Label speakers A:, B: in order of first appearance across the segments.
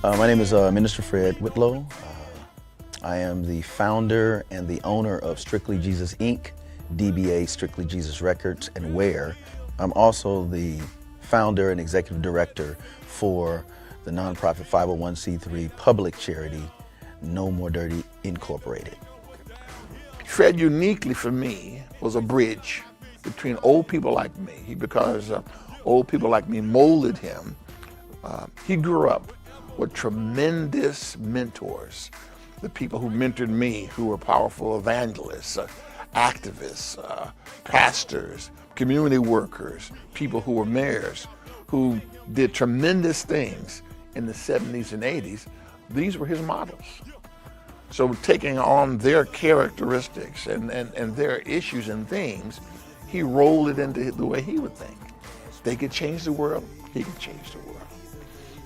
A: My name is Minister Fred Whitlow. I am the founder and the owner of Stric'ly Jesus Inc., DBA Stric'ly Jesus Records and Where. I'm also the founder and executive director for the nonprofit 501c3 public charity No More Dirty Incorporated.
B: Fred, uniquely for me, was a bridge between old people like me, because old people like me molded him. He grew up with tremendous mentors, the people who mentored me, who were powerful evangelists, activists, pastors, community workers, people who were mayors, who did tremendous things in the 70s and 80s. These were his models. So taking on their characteristics and their issues and themes, he rolled it into the way he would think. They could change the world, he could change the world.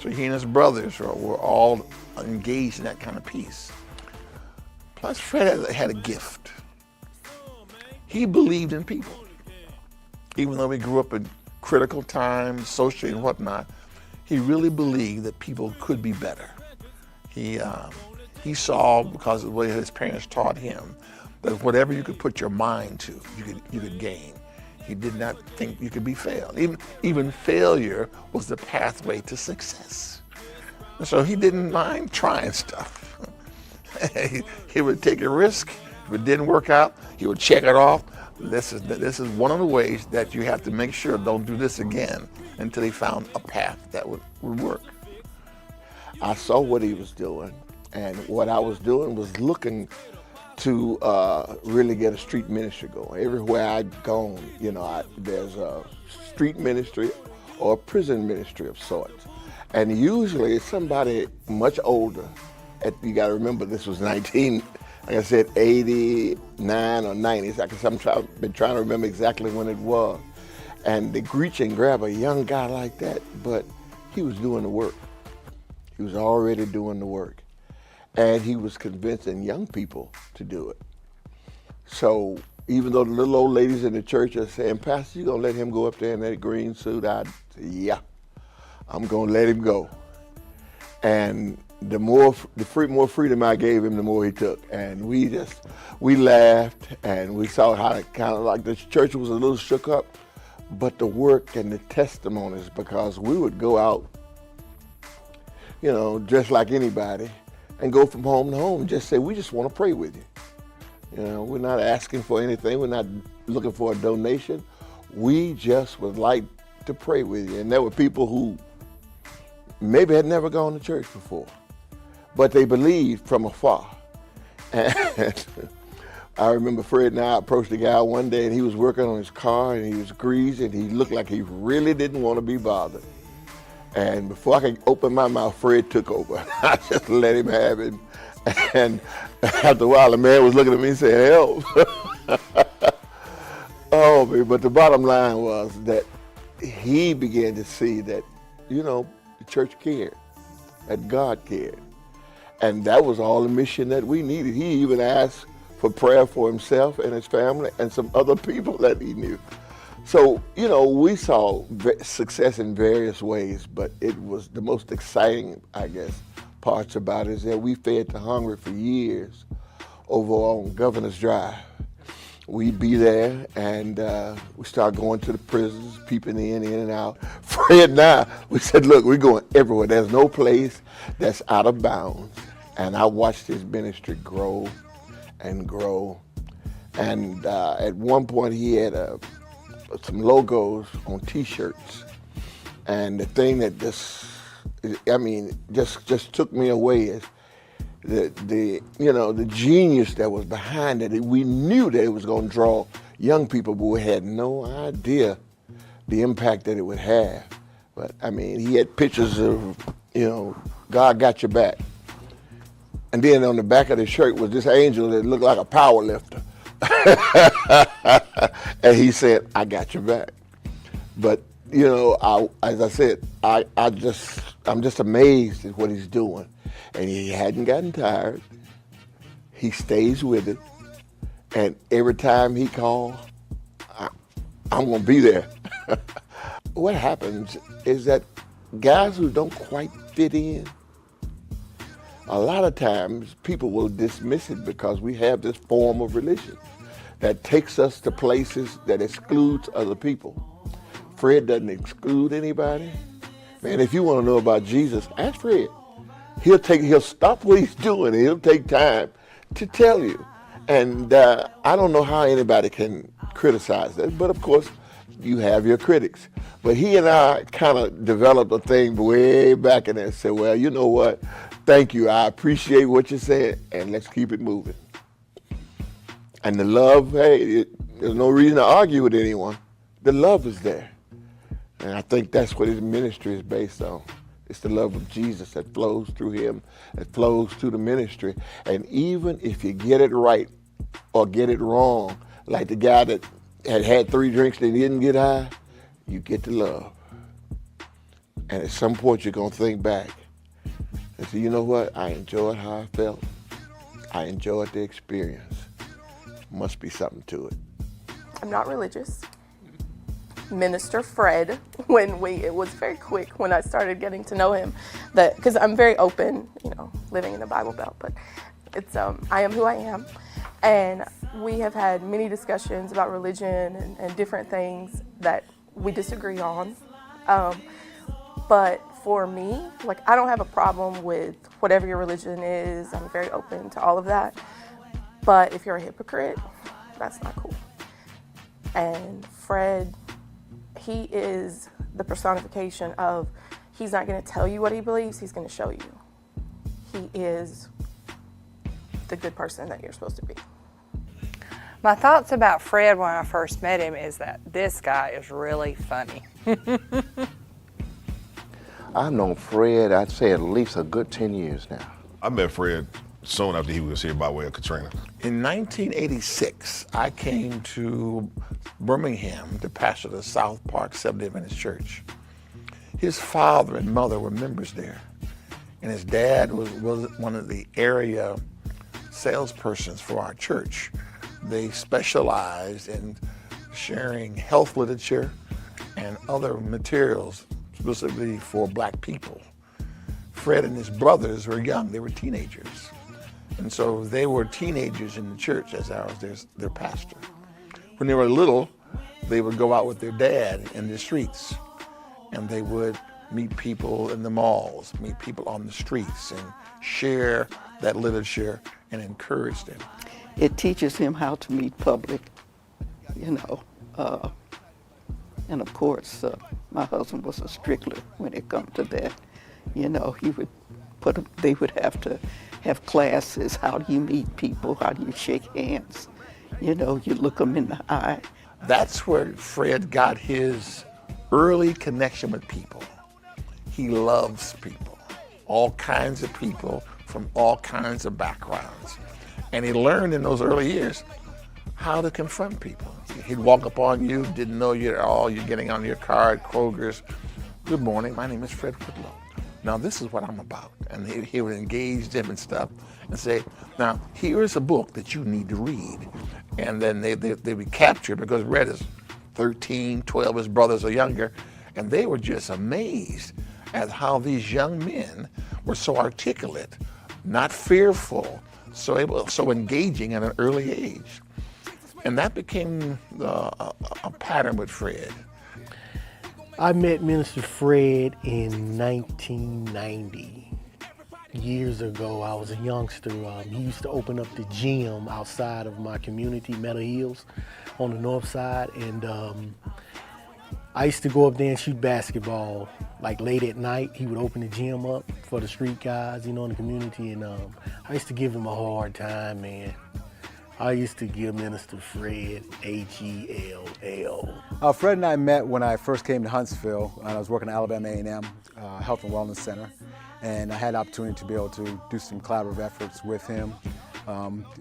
B: So he and his brothers were all engaged in that kind of piece. Plus, Fred had a gift. He believed in people. Even though he grew up in critical times, socially and whatnot, he really believed that people could be better. He saw, because of the way his parents taught him, that whatever you could put your mind to, you could gain. He did not think you could be failed. Even failure was the pathway to success. And so he didn't mind trying stuff. He would take a risk. If it didn't work out, he would check it off. This is one of the ways that you have to make sure don't do this again until he found a path that would work.
C: I saw what he was doing, and what I was doing was looking to really get a street ministry going. Everywhere I'd gone, there's a street ministry or a prison ministry of sorts. And usually it's somebody much older. You gotta remember this was 89 or 90. I've been trying to remember exactly when it was. And they reach and grab a young guy like that, but he was doing the work. He was already doing the work. And he was convincing young people to do it. So even though the little old ladies in the church are saying, Pastor, you gonna let him go up there in that green suit? I'd say, yeah, I'm gonna let him go. And the more freedom I gave him, the more he took. And we laughed, and we saw how it kind of like the church was a little shook up, but the work and the testimonies, because we would go out, just like anybody, and go from home to home, just say, we just want to pray with you. We're not asking for anything. We're not looking for a donation. We just would like to pray with you. And there were people who maybe had never gone to church before, but they believed from afar. And I remember Fred and I approached a guy one day, and he was working on his car, and he was greasy, and he looked like he really didn't want to be bothered. And before I could open my mouth, Fred took over. I just let him have it. And after a while, the man was looking at me and saying, help. Oh, man. But the bottom line was that he began to see that, the church cared, that God cared. And that was all the mission that we needed. He even asked for prayer for himself and his family and some other people that he knew. So, we saw success in various ways, but it was the most exciting, I guess, parts about it is that we fed the hungry for years over on Governor's Drive. We'd be there, and we started going to the prisons, peeping in and out. Fred and I, we said, look, we're going everywhere. There's no place that's out of bounds. And I watched his ministry grow and grow. And at one point, he had some logos on T-shirts, and the thing that just took me away is the genius that was behind it. We knew that it was going to draw young people, but we had no idea the impact that it would have. But he had pictures of God got your back, and then on the back of the shirt was this angel that looked like a power lifter. And he said, I got your back. But, as I said, I'm just amazed at what he's doing. And he hadn't gotten tired. He stays with it. And every time he calls, I'm going to be there. What happens is that guys who don't quite fit in, a lot of times people will dismiss it because we have this form of religion that takes us to places that excludes other people. Fred doesn't exclude anybody. Man, if you want to know about Jesus, ask Fred. He'll stop what he's doing and he'll take time to tell you. And I don't know how anybody can criticize that, but of course, you have your critics. But he and I kind of developed a thing way back in there and said, well, you know what? Thank you. I appreciate what you're saying, and let's keep it moving. And the love, hey, there's no reason to argue with anyone. The love is there. And I think that's what his ministry is based on. It's the love of Jesus that flows through him, that flows through the ministry. And even if you get it right or get it wrong, like the guy that had 3 drinks and didn't get high, you get the love. And at some point you're gonna think back and say, you know what, I enjoyed how I felt. I enjoyed the experience. Must be something to it.
D: I'm not religious. Minister Fred, it was very quick when I started getting to know him, that because I'm very open, living in the Bible Belt, but it's I am who I am. And we have had many discussions about religion and different things that we disagree on. But for me, I don't have a problem with whatever your religion is. I'm very open to all of that. But if you're a hypocrite, that's not cool. And Fred, he is the personification of, he's not going to tell you what he believes, he's going to show you. He is the good person that you're supposed to be.
E: My thoughts about Fred when I first met him is that this guy is really funny.
F: I've known Fred, I'd say at least a good 10 years now.
G: I met Fred soon after he was here by way of Katrina.
B: In 1986, I came to Birmingham to pastor the South Park Seventh-day Adventist Church. His father and mother were members there, and his dad was one of the area salespersons for our church. They specialized in sharing health literature and other materials specifically for black people. Fred and his brothers were young, they were teenagers. And so they were teenagers in the church as I was their pastor. When they were little, they would go out with their dad in the streets, and they would meet people in the malls, meet people on the streets, and share that literature and encourage them.
H: It teaches him how to meet public, and of course, my husband was a Stric'ly when it comes to that. He would they would have to have classes. How do you meet people? How do you shake hands? You look them in the eye.
B: That's where Fred got his early connection with people. He loves people, all kinds of people from all kinds of backgrounds. And he learned in those early years how to confront people. He'd walk up on you, didn't know you at all, you're getting on your car at Kroger's. Good morning, my name is Fred Whitlow. Now this is what I'm about. And he would engage them and stuff and say, now here's a book that you need to read. And then they'd be captured because Red is 13, 12, his brothers are younger. And they were just amazed at how these young men were so articulate, not fearful, so engaging at an early age. And that became a pattern with Fred.
I: I met Minister Fred in 1990. Years ago, I was a youngster. He used to open up the gym outside of my community, Meadow Hills, on the north side. And I used to go up there and shoot basketball, late at night. He would open the gym up for the street guys, in the community. And I used to give him a hard time, man. I used to give Minister Fred Hell.
J: Fred and I met when I first came to Huntsville, and I was working at Alabama A&M Health and Wellness Center, and I had the opportunity to be able to do some collaborative efforts with him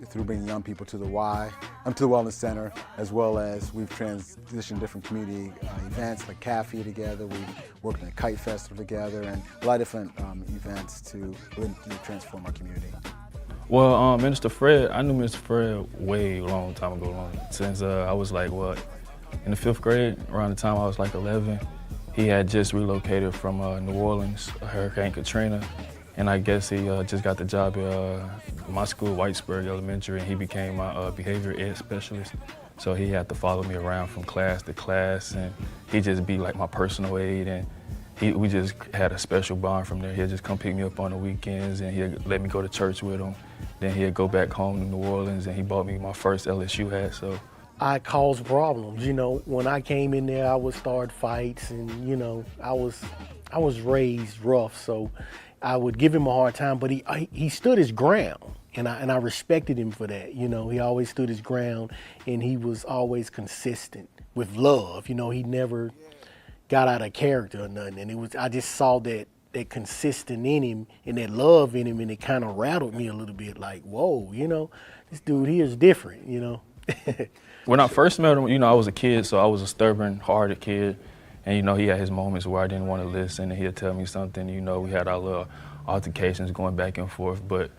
J: through bringing young people to the Wellness Center, as well as we've transitioned different community events like Cafe together. We worked in a kite festival together, and a lot of different events to really transform our community.
K: Well, I knew Mr. Fred way long time ago, since I was in the 5th grade, around the time I was 11. He had just relocated from New Orleans, Hurricane Katrina, And I guess he just got the job at my school, Whitesburg Elementary, and he became my behavior ed specialist. So he had to follow me around from class to class, and he'd just be like my personal aide. And we just had a special bond from there. He'd just come pick me up on the weekends, and he'd let me go to church with him. Then he'd go back home to New Orleans, and he bought me my first LSU hat. So
I: I caused problems. You know, when I came in there, I would start fights, and you know, I was raised rough, so I would give him a hard time. But he stood his ground, and I respected him for that. You know, he always stood his ground, and he was always consistent with love. You know, he never got out of character or nothing. And I just saw that consistent in him and that love in him, and it kind of rattled me a little bit. Like, whoa, you know, this dude here is different. You know.
K: When I first met him, you know, I was a kid, so I was a stubborn-hearted kid. And, you know, he had his moments where I didn't want to listen, and he'd tell me something. You know, we had our little altercations going back and forth. But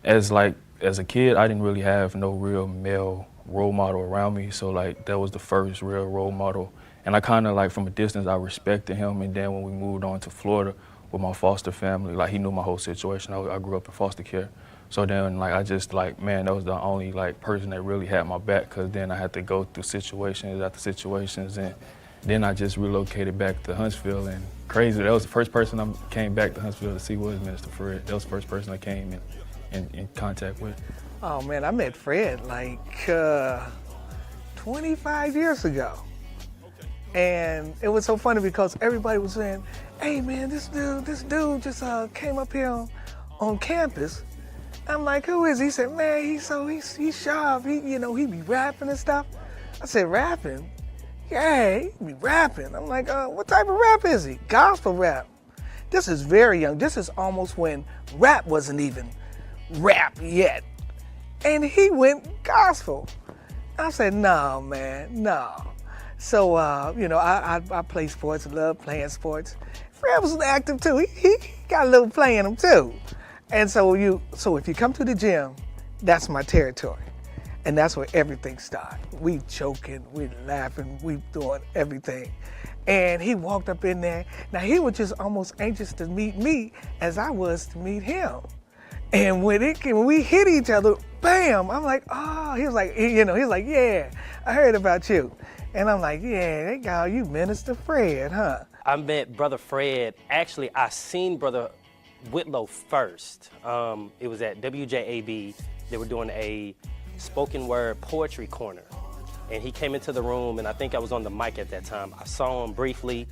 K: as a kid, I didn't really have no real male role model around me. So, like, that was the first real role model. And I kind of, like, from a distance, I respected him. And then when we moved on to Florida with my foster family, like, he knew my whole situation. I grew up in foster care. So then, like, I just, like, man, that was the only, like, person that really had my back, because then I had to go through situations after situations, and then I just relocated back to Huntsville, and crazy, that was the first person I came back to Huntsville to see was Minister Fred. That was the first person I came in contact with.
L: Oh, man, I met Fred, like, 25 years ago. And it was so funny because everybody was saying, hey, man, this dude just came up here on campus. I'm like, who is he? He said, man, he's sharp. He be rapping and stuff. I said, rapping? Yeah, he be rapping. I'm like, what type of rap is he? Gospel rap. This is very young. This is almost when rap wasn't even rap yet. And he went gospel. I said, no, man, no. So, I play sports, love playing sports. Fred was active too. He got a little play in him too. And so if you come to the gym, that's my territory. And that's where everything started. We joking, we laughing, we doing everything. And he walked up in there. Now he was just almost anxious to meet me as I was to meet him. And when we hit each other, bam, I'm like, oh, he was like, yeah, I heard about you. And I'm like, yeah, they call you Minister Fred, huh?
M: I met Brother Fred. Actually, I seen Brother Whitlow first. It was at WJAB. They were doing a spoken word poetry corner. And he came into the room, and I think I was on the mic at that time. I saw him briefly.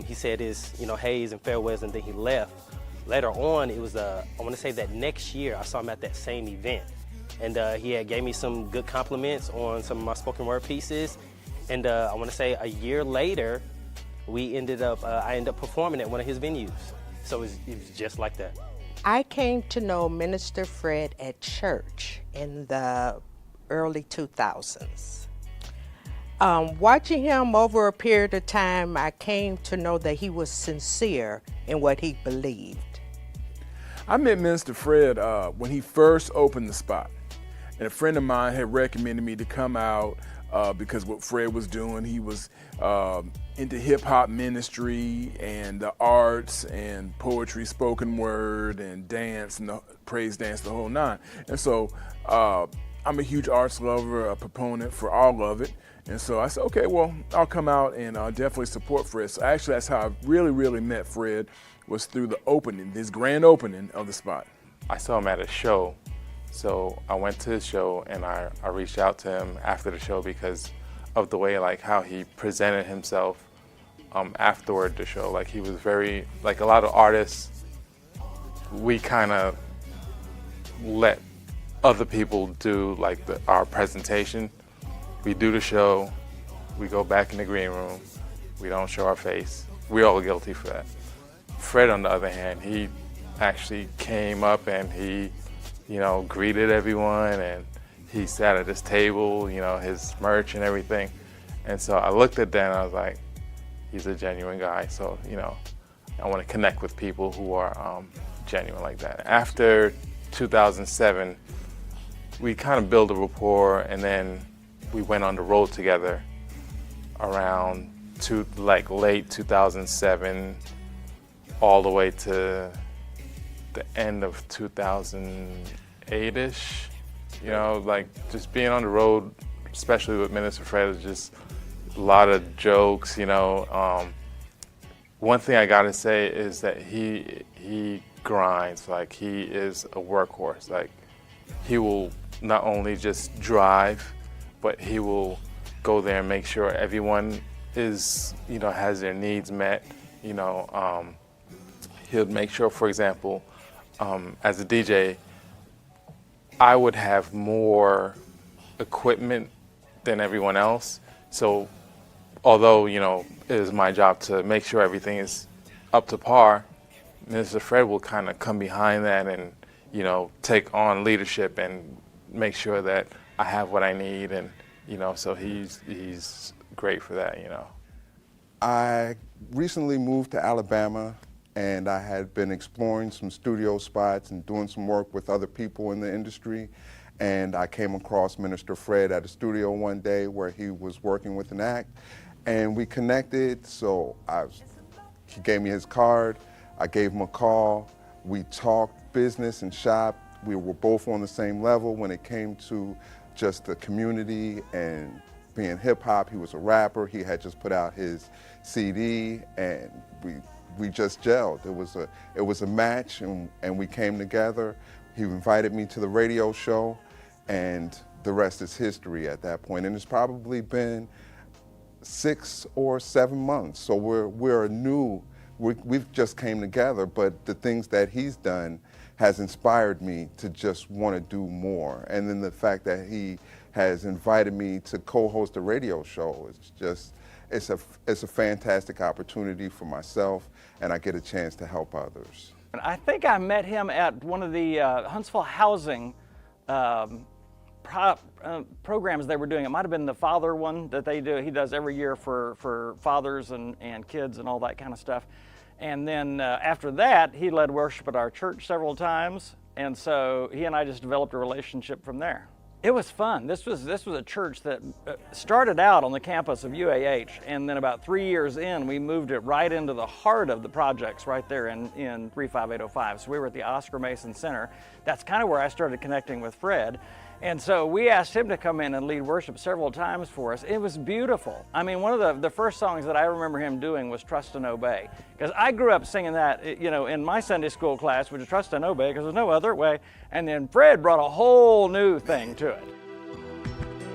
M: He said his, Hays and farewells, and then he left. Later on, it was, I want to say that next year, I saw him at that same event. And he had gave me some good compliments on some of my spoken word pieces. And I want to say a year later, I ended up performing at one of his venues. So it was just like that.
N: I came to know Minister Fred at church in the early 2000s. Watching him over a period of time, I came to know that he was sincere in what he believed.
O: I met Minister Fred when he first opened the spot. And a friend of mine had recommended me to come out because what Fred was doing, he was into hip-hop ministry and the arts and poetry, spoken word and dance and the praise dance, the whole nine. And so I'm a huge arts lover, a proponent for all of it. And so I said, okay, well, I'll come out and definitely support Fred. So actually that's how I really, really met Fred, was through the opening, this grand opening of the spot.
P: I saw him at a show. So I went to his show and I reached out to him after the show because of the way, like, how he presented himself afterward the show. Like, he was very, like a lot of artists, we kind of let other people do like our presentation. We do the show, we go back in the green room, we don't show our face. We're all guilty for that. Fred, on the other hand, he actually came up and he, greeted everyone, and he sat at his table, his merch and everything. And so I looked at that and I was like, he's a genuine guy. So, I want to connect with people who are genuine like that. After 2007, we kind of built a rapport, and then we went on the road together around late 2007, all the way to the end of 2008-ish. You know, like just being on the road, especially with Minister Fred, is just a lot of jokes, you know. One thing I gotta say is that he grinds, like he is a workhorse. Like he will not only just drive, but he will go there and make sure everyone is, you know, has their needs met. You know, he'll make sure, for example, as a DJ, I would have more equipment than everyone else. So although, you know, it is my job to make sure everything is up to par, Mr. Fred will kind of come behind that and, you know, take on leadership and make sure that I have what I need. And, you know, so he's great for that, you know.
Q: I recently moved to Alabama, and I had been exploring some studio spots and doing some work with other people in the industry. And I came across Minister Fred at a studio one day where he was working with an act, and we connected. So he gave me his card, I gave him a call, we talked business and shop. We were both on the same level when it came to just the community and being hip hop. He was a rapper, he had just put out his CD, and we just gelled. It was a match, and we came together. He invited me to the radio show, and the rest is history at that point. And it's probably been 6 or 7 months. So we've just came together, but the things that he's done has inspired me to just want to do more. And then the fact that he has invited me to co-host a radio show, it's a fantastic opportunity for myself, and I get a chance to help others.
R: I think I met him at one of the Huntsville Housing programs they were doing. It might have been the father one that they do. He does every year for fathers and kids and all that kind of stuff. And then after that, he led worship at our church several times. And so he and I just developed a relationship from there. It was fun. This was a church that started out on the campus of UAH, and then about 3 years in, we moved it right into the heart of the projects right there in 35805. So we were at the Oscar Mason Center. That's kind of where I started connecting with Fred. And so we asked him to come in and lead worship several times for us. It was beautiful. I mean, one of the first songs that I remember him doing was Trust and Obey. Because I grew up singing that, you know, in my Sunday school class, which is Trust and Obey, because there's no other way. And then Fred brought a whole new thing to it.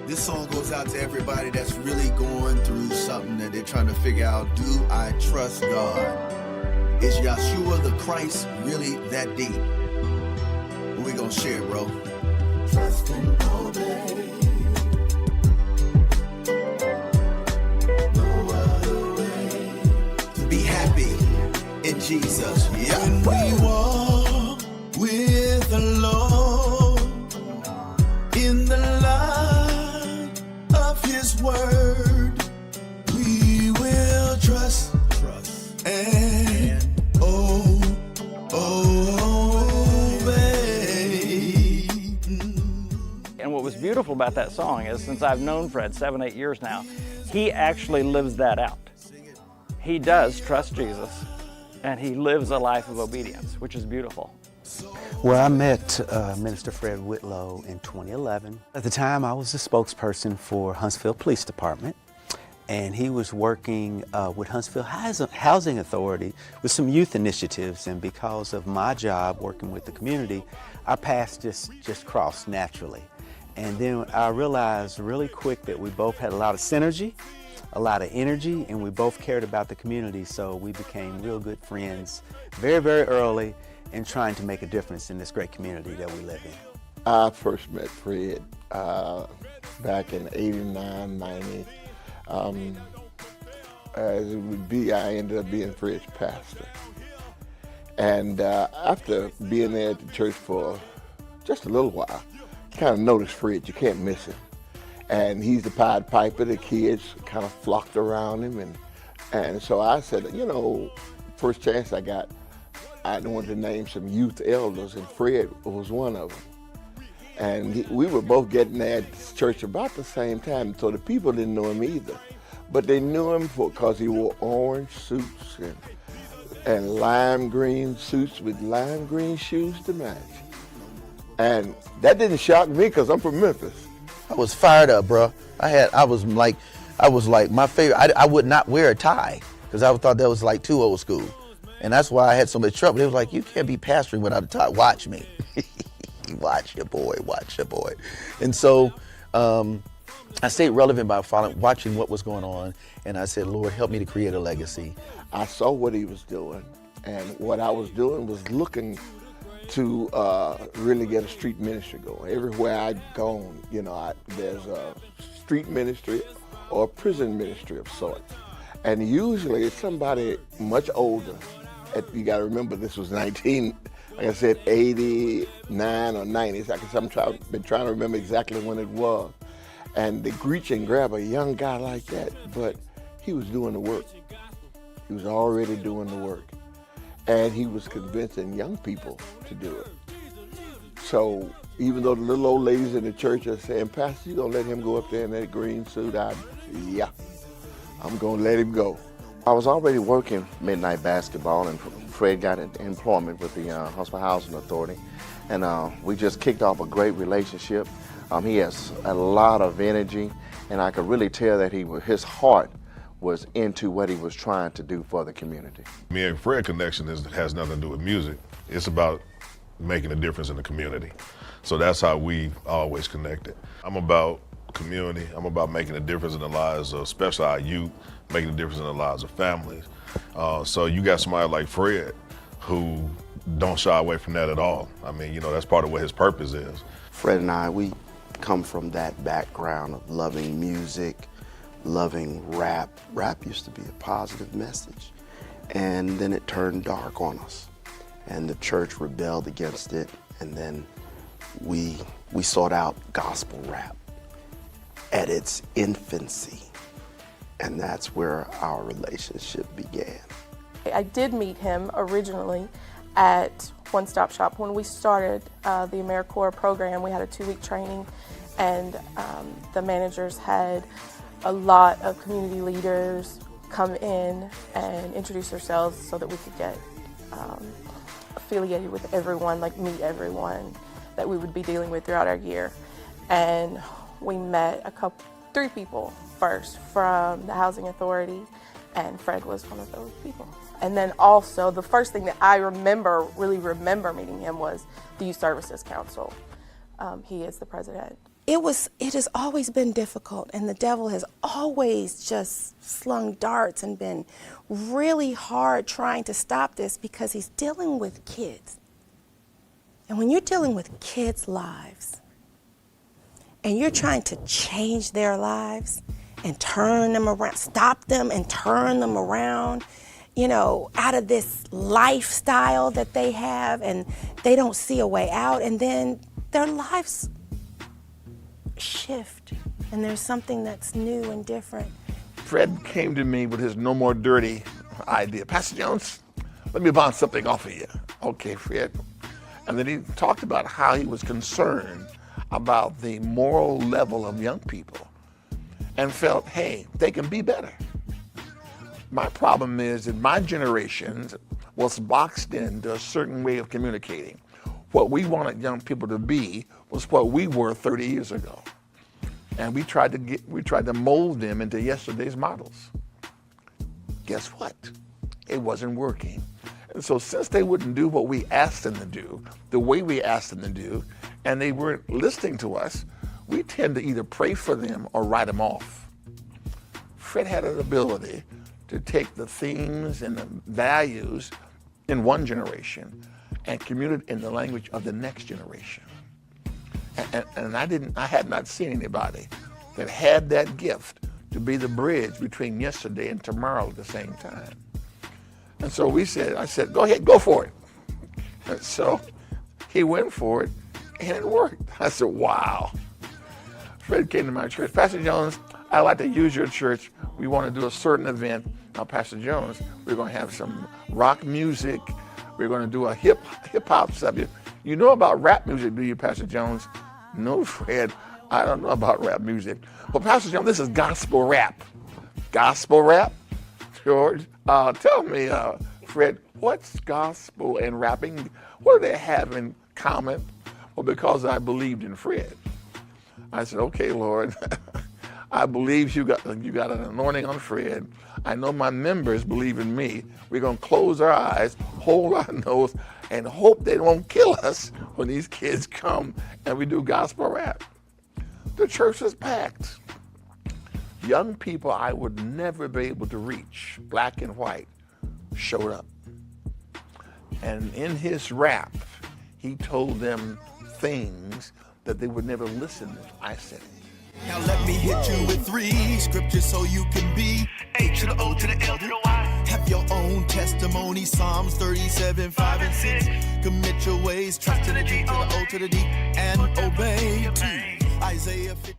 S: This song goes out to everybody that's really going through something that they're trying to figure out. Do I trust God? Is Yeshua the Christ really that deep? We're going to share, bro. Trust and obey. No other way to be happy in Jesus. Yeah. When we walk with the Lord in the light of His word, we will trust and
R: And what was beautiful about that song is, since I've known Fred 7-8 years now, he actually lives that out. He does trust Jesus, and he lives a life of obedience, which is beautiful.
T: Well, I met Minister Fred Whitlow in 2011. At the time, I was the spokesperson for Huntsville Police Department, and he was working with Huntsville Housing Authority with some youth initiatives, and because of my job working with the community, our paths just crossed naturally. And then I realized really quick that we both had a lot of synergy, a lot of energy, and we both cared about the community, so we became real good friends very, very early in trying to make a difference in this great community that we live in.
C: I first met Fred back in 89, 90. As it would be, I ended up being Fred's pastor. And after being there at the church for just a little while, kind of noticed Fred, you can't miss him. And he's the Pied Piper, the kids kind of flocked around him. And so I said, you know, first chance I got, I wanted to name some youth elders, and Fred was one of them. And we were both getting there at this church about the same time, so the people didn't know him either. But they knew him because he wore orange suits and and lime green suits with lime green shoes to match. And that didn't shock me because I'm from Memphis.
A: I was fired up, bro. I was like my favorite. I would not wear a tie because I thought that was like too old school, and that's why I had so much trouble. They was like, you can't be pastoring without a tie. Watch me, watch your boy. And so I stayed relevant by watching what was going on, and I said, Lord, help me to create a legacy.
C: I saw what he was doing, and what I was doing was looking to really get a street ministry going. Everywhere I'd gone, there's a street ministry or a prison ministry of sorts. And usually it's somebody much older. You got to remember this was 89 or 90. Been trying to remember exactly when it was. And they reach and grab a young guy like that, but he was doing the work. He was already doing the work. And he was convincing young people to do it. So even though the little old ladies in the church are saying, Pastor, you gonna let him go up there in that green suit? Yeah, I'm gonna let him go.
F: I was already working midnight basketball, and Fred got employment with the Huntsville Housing Authority, and we just kicked off a great relationship. He has a lot of energy, and I could really tell that his heart was into what he was trying to do for the community.
G: Me and Fred connection has nothing to do with music. It's about making a difference in the community. So that's how we always connected. I'm about community. I'm about making a difference in the lives of especially our youth, making a difference in the lives of families. So you got somebody like Fred who don't shy away from that at all. I mean, that's part of what his purpose is.
F: Fred and I, we come from that background of loving music, loving rap. Rap used to be a positive message, and then it turned dark on us, and the church rebelled against it, and then we sought out gospel rap at its infancy, and that's where our relationship began.
D: I did meet him originally at One Stop Shop. When we started the AmeriCorps program, we had a 2-week training, and the managers had a lot of community leaders come in and introduce themselves so that we could get affiliated with everyone, like meet everyone that we would be dealing with throughout our year. And we met 3 people first from the Housing Authority, and Fred was one of those people. And then also the first thing that I really remember meeting him was the Youth Services Council. He is the president.
U: It has always been difficult, and the devil has always just slung darts and been really hard trying to stop this because he's dealing with kids. And when you're dealing with kids' lives and you're trying to change their lives and turn them around, stop them and turn them around, out of this lifestyle that they have, and they don't see a way out, and then their lives shift, and there's something that's new and different.
B: Fred came to me with his No More Dirty idea. Pastor Jones, let me bounce something off of you. Okay, Fred. And then he talked about how he was concerned about the moral level of young people and felt, hey, they can be better. My problem is that my generation was boxed into a certain way of communicating. What we wanted young people to be was what we were 30 years ago. And we tried to mold them into yesterday's models. Guess what? It wasn't working. And so since they wouldn't do what we asked them to do, the way we asked them to do, and they weren't listening to us, we tend to either pray for them or write them off. Fred had an ability to take the themes and the values in one generation and communicate in the language of the next generation. And I had not seen anybody that had that gift to be the bridge between yesterday and tomorrow at the same time. And so I said, go ahead, go for it. And so he went for it, and it worked. I said, wow. Fred came to my church. Pastor Jones, I'd like to use your church. We want to do a certain event. Now, Pastor Jones, we're going to have some rock music. We're going to do a hip-hop subject. You know about rap music, do you, Pastor Jones? No, Fred, I don't know about rap music. Well, Pastor Jones, this is gospel rap. Gospel rap? George, tell me, Fred, what's gospel and rapping? What do they have in common? Well, because I believed in Fred. I said, okay, Lord, I believe you got an anointing on Fred. I know my members believe in me. We're going to close our eyes, hold our nose, and hope they won't kill us when these kids come and we do gospel rap. The church was packed. Young people I would never be able to reach, black and white, showed up. And in his rap, he told them things that they would never listen if I said it.
S: Now let me hit you with 3 scriptures so you can be A to the O to the L to the Y. Have your own testimony, Psalms 37, 5 and 6. Commit your ways, trust in the G to the O to the D, and obey to Isaiah 50.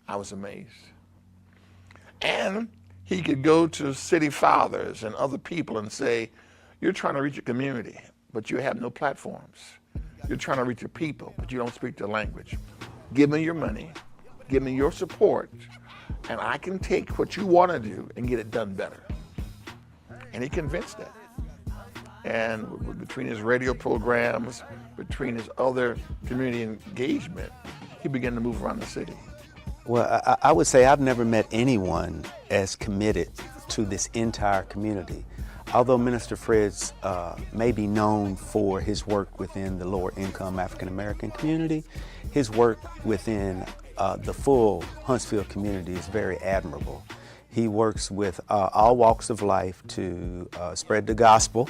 B: I was amazed. And he could go to city fathers and other people and say, you're trying to reach a community, but you have no platforms. You're trying to reach your people, but you don't speak their language. Give me your money, give me your support, and I can take what you want to do and get it done better. And he convinced that. And between his radio programs, between his other community engagement, he began to move around the city.
T: Well, I would say I've never met anyone as committed to this entire community. Although Minister Fred's may be known for his work within the lower income African American community, his work within the full Huntsville community is very admirable. He works with all walks of life to spread the gospel,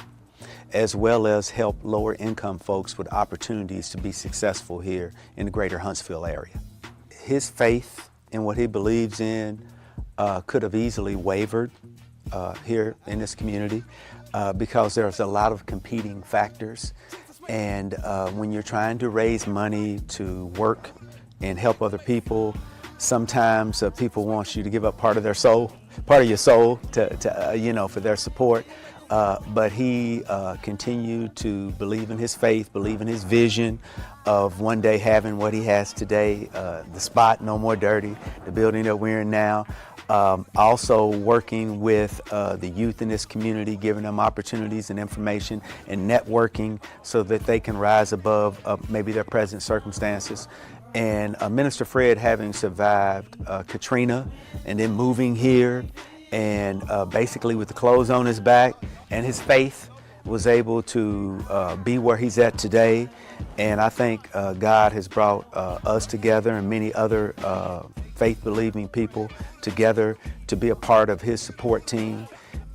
T: as well as help lower income folks with opportunities to be successful here in the greater Huntsville area. His faith in what he believes in could have easily wavered here in this community because there's a lot of competing factors. And when you're trying to raise money to work and help other people, sometimes people want you to give up part of your soul to for their support. But he continued to believe in his faith, believe in his vision of one day having what he has today, the spot, No More Dirty, the building that we're in now. Also working with the youth in this community, giving them opportunities and information and networking so that they can rise above maybe their present circumstances. And Minister Fred, having survived Katrina and then moving here and basically with the clothes on his back and his faith, was able to be where he's at today. And I think God has brought us together and many other faith-believing people together to be a part of his support team.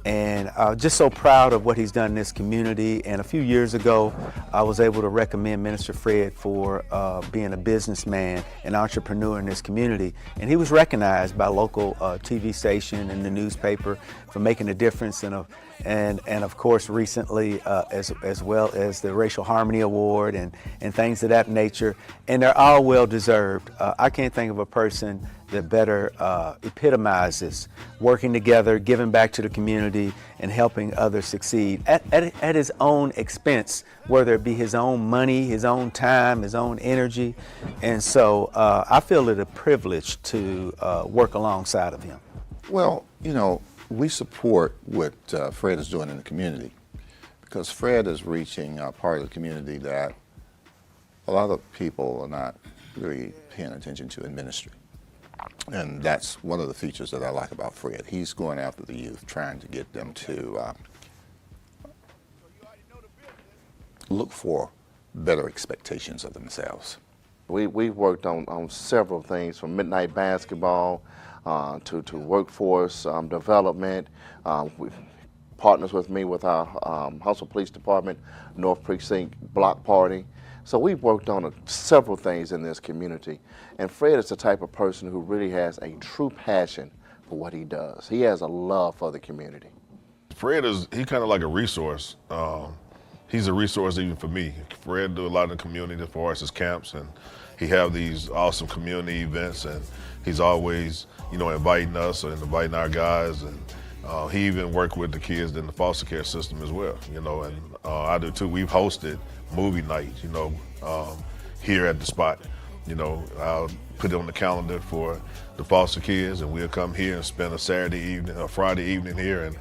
T: And just so proud of what he's done in this community. And a few years ago, I was able to recommend Minister Fred for being a businessman and entrepreneur in this community. And he was recognized by local TV station and the newspaper for making a difference and of course recently as well as the Racial Harmony Award and things of that nature. And they're all well deserved. I can't think of a person that better epitomizes working together, giving back to the community, and helping others succeed at his own expense, whether it be his own money, his own time, his own energy. And so I feel it a privilege to work alongside of him.
E: Well, we support what Fred is doing in the community because Fred is reaching a part of the community that a lot of people are not really paying attention to in ministry. And that's one of the features that I like about Fred. He's going after the youth, trying to get them to look for better expectations of themselves.
F: We've worked on several things, from midnight basketball to workforce development. Partners with me with our Huntsville Police Department, North Precinct Block Party. So we've worked on several things in this community. And Fred is the type of person who really has a true passion for what he does. He has a love for the community.
G: Fred he's kind of like a resource. He's a resource even for me. Fred do a lot in the community as far as his camps, and he have these awesome community events, and he's always, inviting us and inviting our guys, and he even worked with the kids in the foster care system as well, and I do too. We've hosted movie nights, here at the spot. I'll put it on the calendar for the foster kids, and we'll come here and spend a Saturday evening or Friday evening here and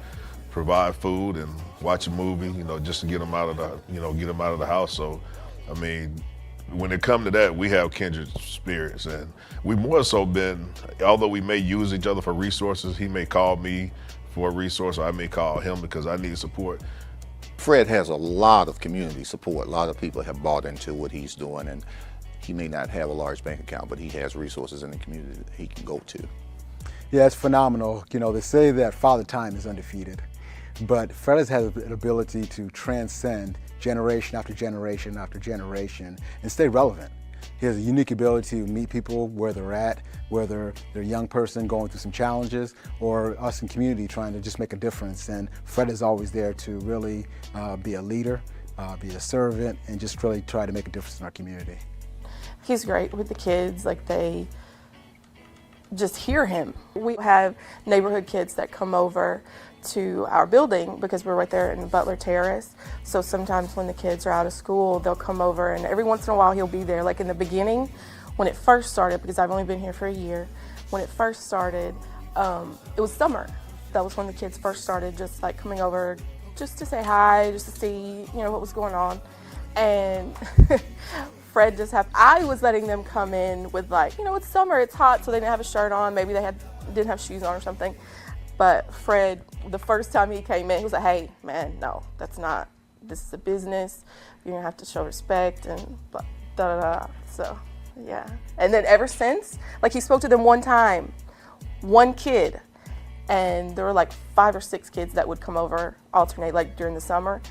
G: provide food and watch a movie, you know, just to get them out of the, you know, get them out of the house. So, I mean, when it comes to that, we have kindred spirits, and we more so been, although we may use each other for resources, he may call me for a resource, or I may call him because I need support.
E: Fred has a lot of community support. A lot of people have bought into what he's doing, and he may not have a large bank account, but he has resources in the community that he can go to.
J: Yeah, it's phenomenal. You know, they say that Father Time is undefeated, but Fred has had an ability to transcend generation after generation after generation and stay relevant. He has a unique ability to meet people where they're at, whether they're a young person going through some challenges or us in community trying to just make a difference. And Fred is always there to really be a leader, be a servant, and just really try to make a difference in our community.
D: He's great with the kids, like they just hear him. We have neighborhood kids that come over to our building because we're right there in Butler Terrace. So sometimes when the kids are out of school, they'll come over, and every once in a while he'll be there. Like in the beginning, when it first started, because I've only been here for a year, when it first started, it was summer. That was when the kids first started just like coming over just to say hi, just to see, you know, what was going on. And Fred just I was letting them come in with like, you know, it's summer, it's hot, so they didn't have a shirt on, maybe they didn't have shoes on or something. But Fred, the first time he came in, he was like, hey, man, no, this is a business. You're gonna have to show respect and blah, da, da, da. So, yeah. And then ever since, like he spoke to them one time, one kid, and there were like 5 or 6 kids that would come over, alternate like during the summer.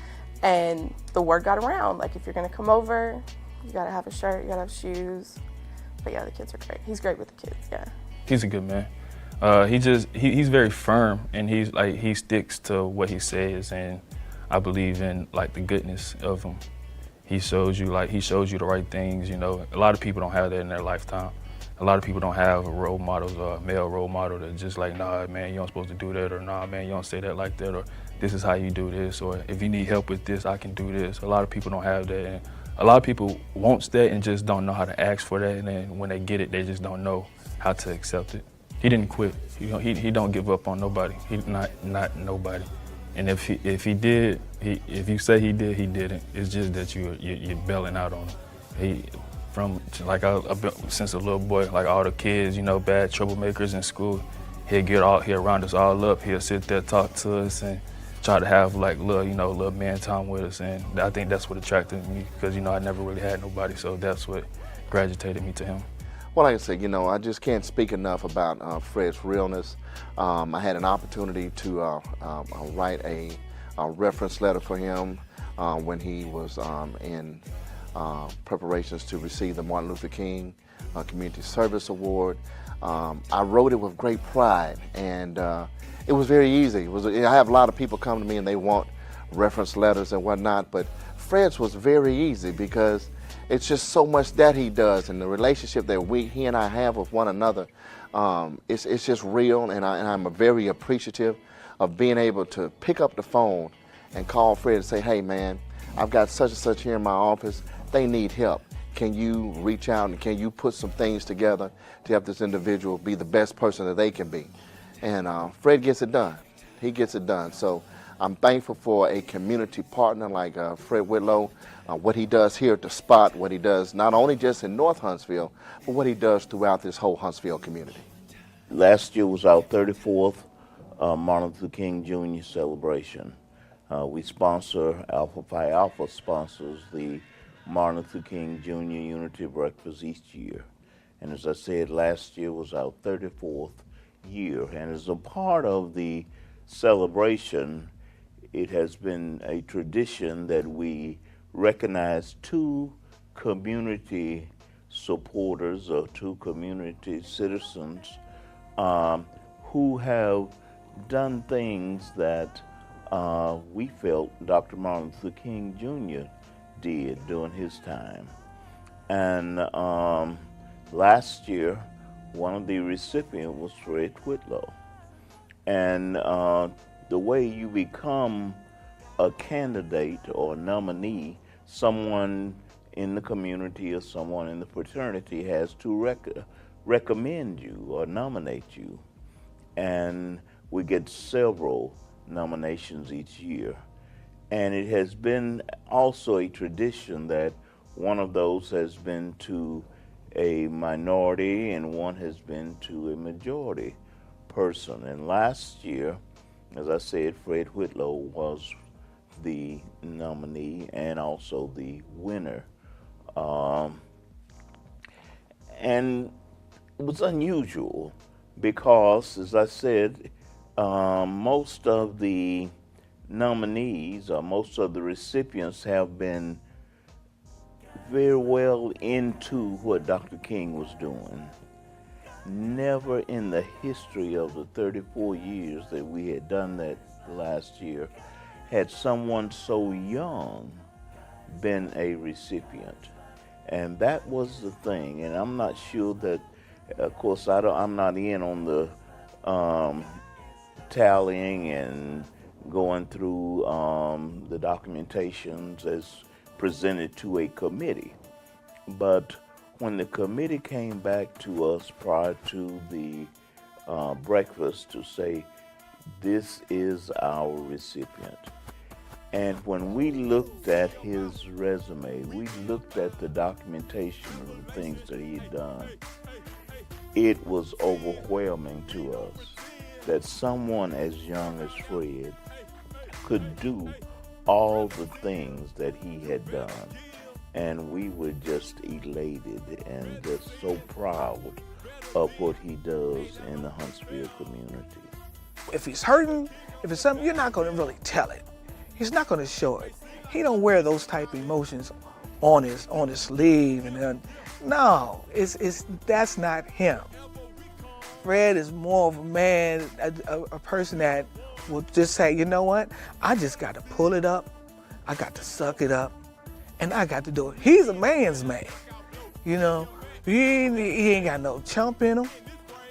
D: And the word got around, like if you're gonna come over, you gotta have a shirt, you gotta have shoes. But yeah, the kids are great. He's great with the kids, yeah.
K: He's a good man. He's very firm, and he sticks to what he says, and I believe in like the goodness of him. He shows you the right things, you know. A lot of people don't have that in their lifetime. A lot of people don't have role models or a male role model that's just like, nah, man, you don't supposed to do that, or nah, man, you don't say that like that, or this is how you do this, or if you need help with this, I can do this. A lot of people don't have that, and a lot of people want that and just don't know how to ask for that, and then when they get it, they just don't know how to accept it. He didn't quit. He don't give up on nobody. He's not nobody. And if he did, if you say he did, he didn't. It's just that you're bailing out on him. Since a little boy, like all the kids, you know, bad troublemakers in school, he'll round us all up. He'll sit there, talk to us, and try to have like little man time with us. And I think that's what attracted me, because, you know, I never really had nobody, so that's what gravitated me to him.
B: Well, like I said, you know, I just can't speak enough about Fred's realness. I had an opportunity to write a reference letter for him when he was in preparations to receive the Martin Luther King Community Service Award. I wrote it with great pride, and it was very easy. I have a lot of people come to me and they want reference letters and whatnot, but Fred's was very easy because it's just so much that he does, and the relationship that he and I have with one another, it's just real, and I'm very appreciative of being able to pick up the phone and call Fred and say, hey man, I've got such and such here in my office, they need help. Can you reach out and can you put some things together to help this individual be the best person that they can be? And Fred gets it done. He gets it done. So I'm thankful for a community partner like Fred Whitlow, what he does here at the spot, what he does not only just in North Huntsville, but what he does throughout this whole Huntsville community.
H: Last year was our 34th Martin Luther King Jr. celebration. We sponsor, Alpha Phi Alpha sponsors the Martin Luther King Jr. Unity Breakfast each year. And as I said, last year was our 34th year. And as a part of the celebration, it has been a tradition that we recognize 2 community supporters or 2 community citizens who have done things that we felt Dr. Martin Luther King Jr. did during his time. And last year, one of the recipients was Fred Whitlow. And the way you become a candidate or a nominee, someone in the community or someone in the fraternity has to recommend you or nominate you. And we get several nominations each year. And it has been also a tradition that one of those has been to a minority and one has been to a majority person. And last year, as I said, Fred Whitlow was the nominee and also the winner. And it was unusual because, as I said, most of the nominees or most of the recipients have been very well into what Dr. King was doing. Never in the history of the 34 years that we had done that last year had someone so young been a recipient. And that was the thing. And I'm not sure that, of course, I'm not in on the tallying and going through the documentations as presented to a committee. But when the committee came back to us prior to the breakfast to say, this is our recipient. And when we looked at his resume, we looked at the documentation of the things that he had done, it was overwhelming to us that someone as young as Fred could do all the things that he had done. And we were just elated and just so proud of what he does in the Huntsville community.
L: If he's hurting, if it's something, you're not going to really tell it. He's not going to show it. He don't wear those type of emotions on his sleeve. And no, that's not him. Fred is more of a man, a person that will just say, you know what? I just got to pull it up. I got to suck it up. And I got to do it. He's a man's man. You know, he ain't got no chump in him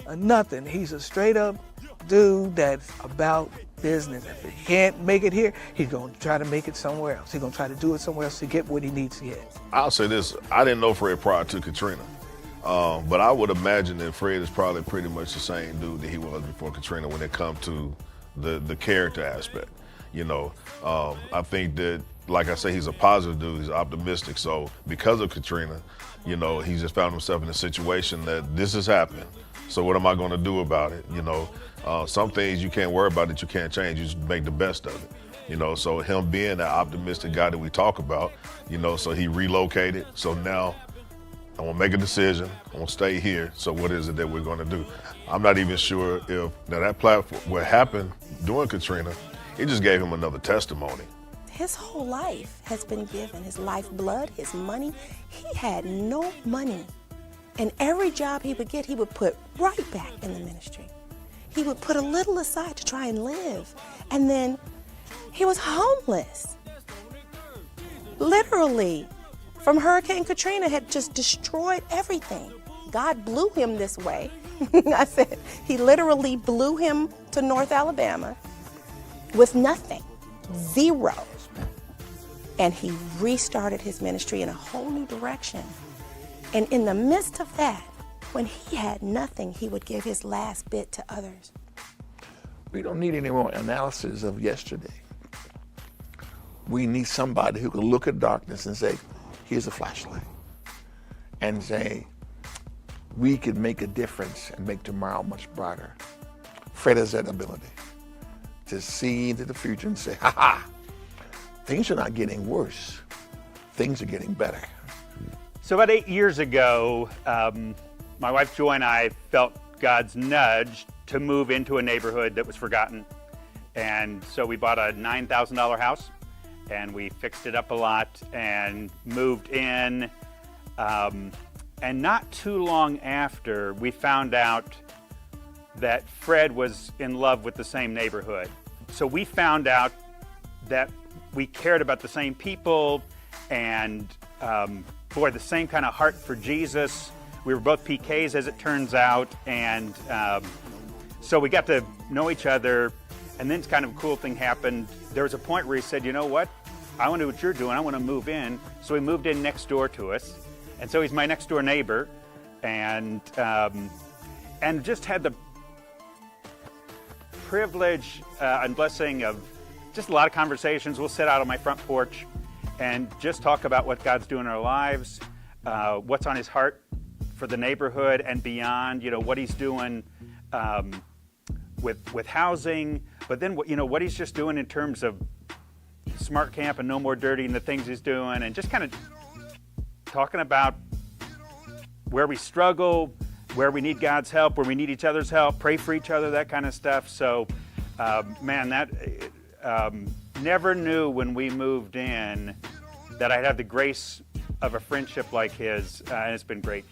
L: or nothing. He's a straight up dude that's about business. If he can't make it here, he's going to try to make it somewhere else. He's going to try to do it somewhere else to get what he needs to get.
G: I'll say this, I didn't know Fred prior to Katrina. But I would imagine that Fred is probably pretty much the same dude that he was before Katrina when it comes to the character aspect. You know, I think that, like I say, he's a positive dude, he's optimistic. So because of Katrina, you know, he just found himself in a situation that this has happened. So what am I going to do about it? You know, some things you can't worry about that you can't change. You just make the best of it. You know, so him being that optimistic guy that we talk about, you know, so he relocated. So now I'm going to make a decision. I'm going to stay here. So what is it that we're going to do? I'm not even sure if now that platform, what happened during Katrina, it just gave him another testimony.
U: His whole life has been given, his lifeblood, his money. He had no money. And every job he would get, he would put right back in the ministry. He would put a little aside to try and live. And then he was homeless. Literally, from Hurricane Katrina had just destroyed everything. God blew him this way. I said, he literally blew him to North Alabama with nothing, zero. And he restarted his ministry in a whole new direction. And in the midst of that, when he had nothing, he would give his last bit to others.
B: We don't need any more analysis of yesterday. We need somebody who can look at darkness and say, here's a flashlight. And say, we can make a difference and make tomorrow much brighter. Fred has that ability to see into the future and say, ha ha, things are not getting worse. Things are getting better.
I: So about 8 years ago, my wife Joy and I felt God's nudge to move into a neighborhood that was forgotten. And so we bought a $9,000 house and we fixed it up a lot and moved in. And not too long after, we found out that Fred was in love with the same neighborhood. So we found out that we cared about the same people and bore the same kind of heart for Jesus. We were both PKs, as it turns out, and so we got to know each other, and then kind of a cool thing happened. There was a point where he said, you know what? I want to do what you're doing. I want to move in. So he moved in next door to us, and so he's my next door neighbor, and just had the privilege and blessing of just a lot of conversations. We'll sit out on my front porch and just talk about what God's doing in our lives, what's on his heart for the neighborhood and beyond, what he's doing with housing, but then what he's just doing in terms of Smart Camp and No More Dirty and the things he's doing, and just kind of talking about where we struggle, where we need God's help, where we need each other's help, pray for each other, that kind of stuff. So, never knew when we moved in that I'd have the grace of a friendship like his, and it's been great.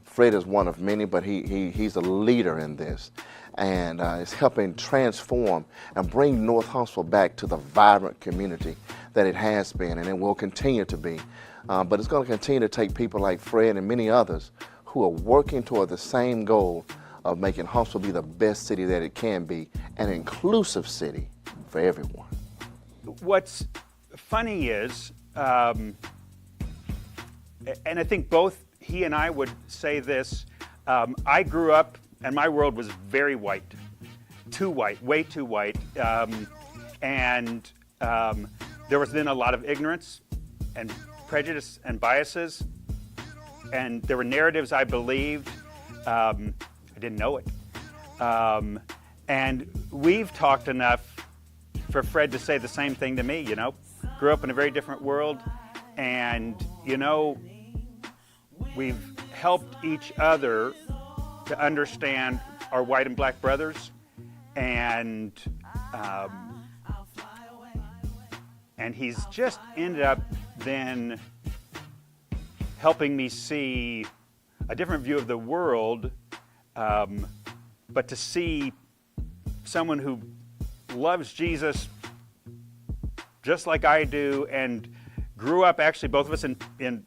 M: Fred is one of many, but he's a leader in this, and is helping transform and bring North Huntsville back to the vibrant community that it has been, and it will continue to be. But it's going to continue to take people like Fred and many others who are working toward the same goal of making Huntsville be the best city that it can be, an inclusive city for everyone.
I: What's funny is, and I think both he and I would say this, I grew up and my world was very white, too white, way too white. And there was then a lot of ignorance and prejudice and biases. And there were narratives I believed. I didn't know it. And we've talked enough for Fred to say the same thing to me, Grew up in a very different world. And, we've helped each other to understand our white and black brothers, and he's just ended up then helping me see a different view of the world, but to see someone who loves Jesus just like I do and grew up, actually both of us in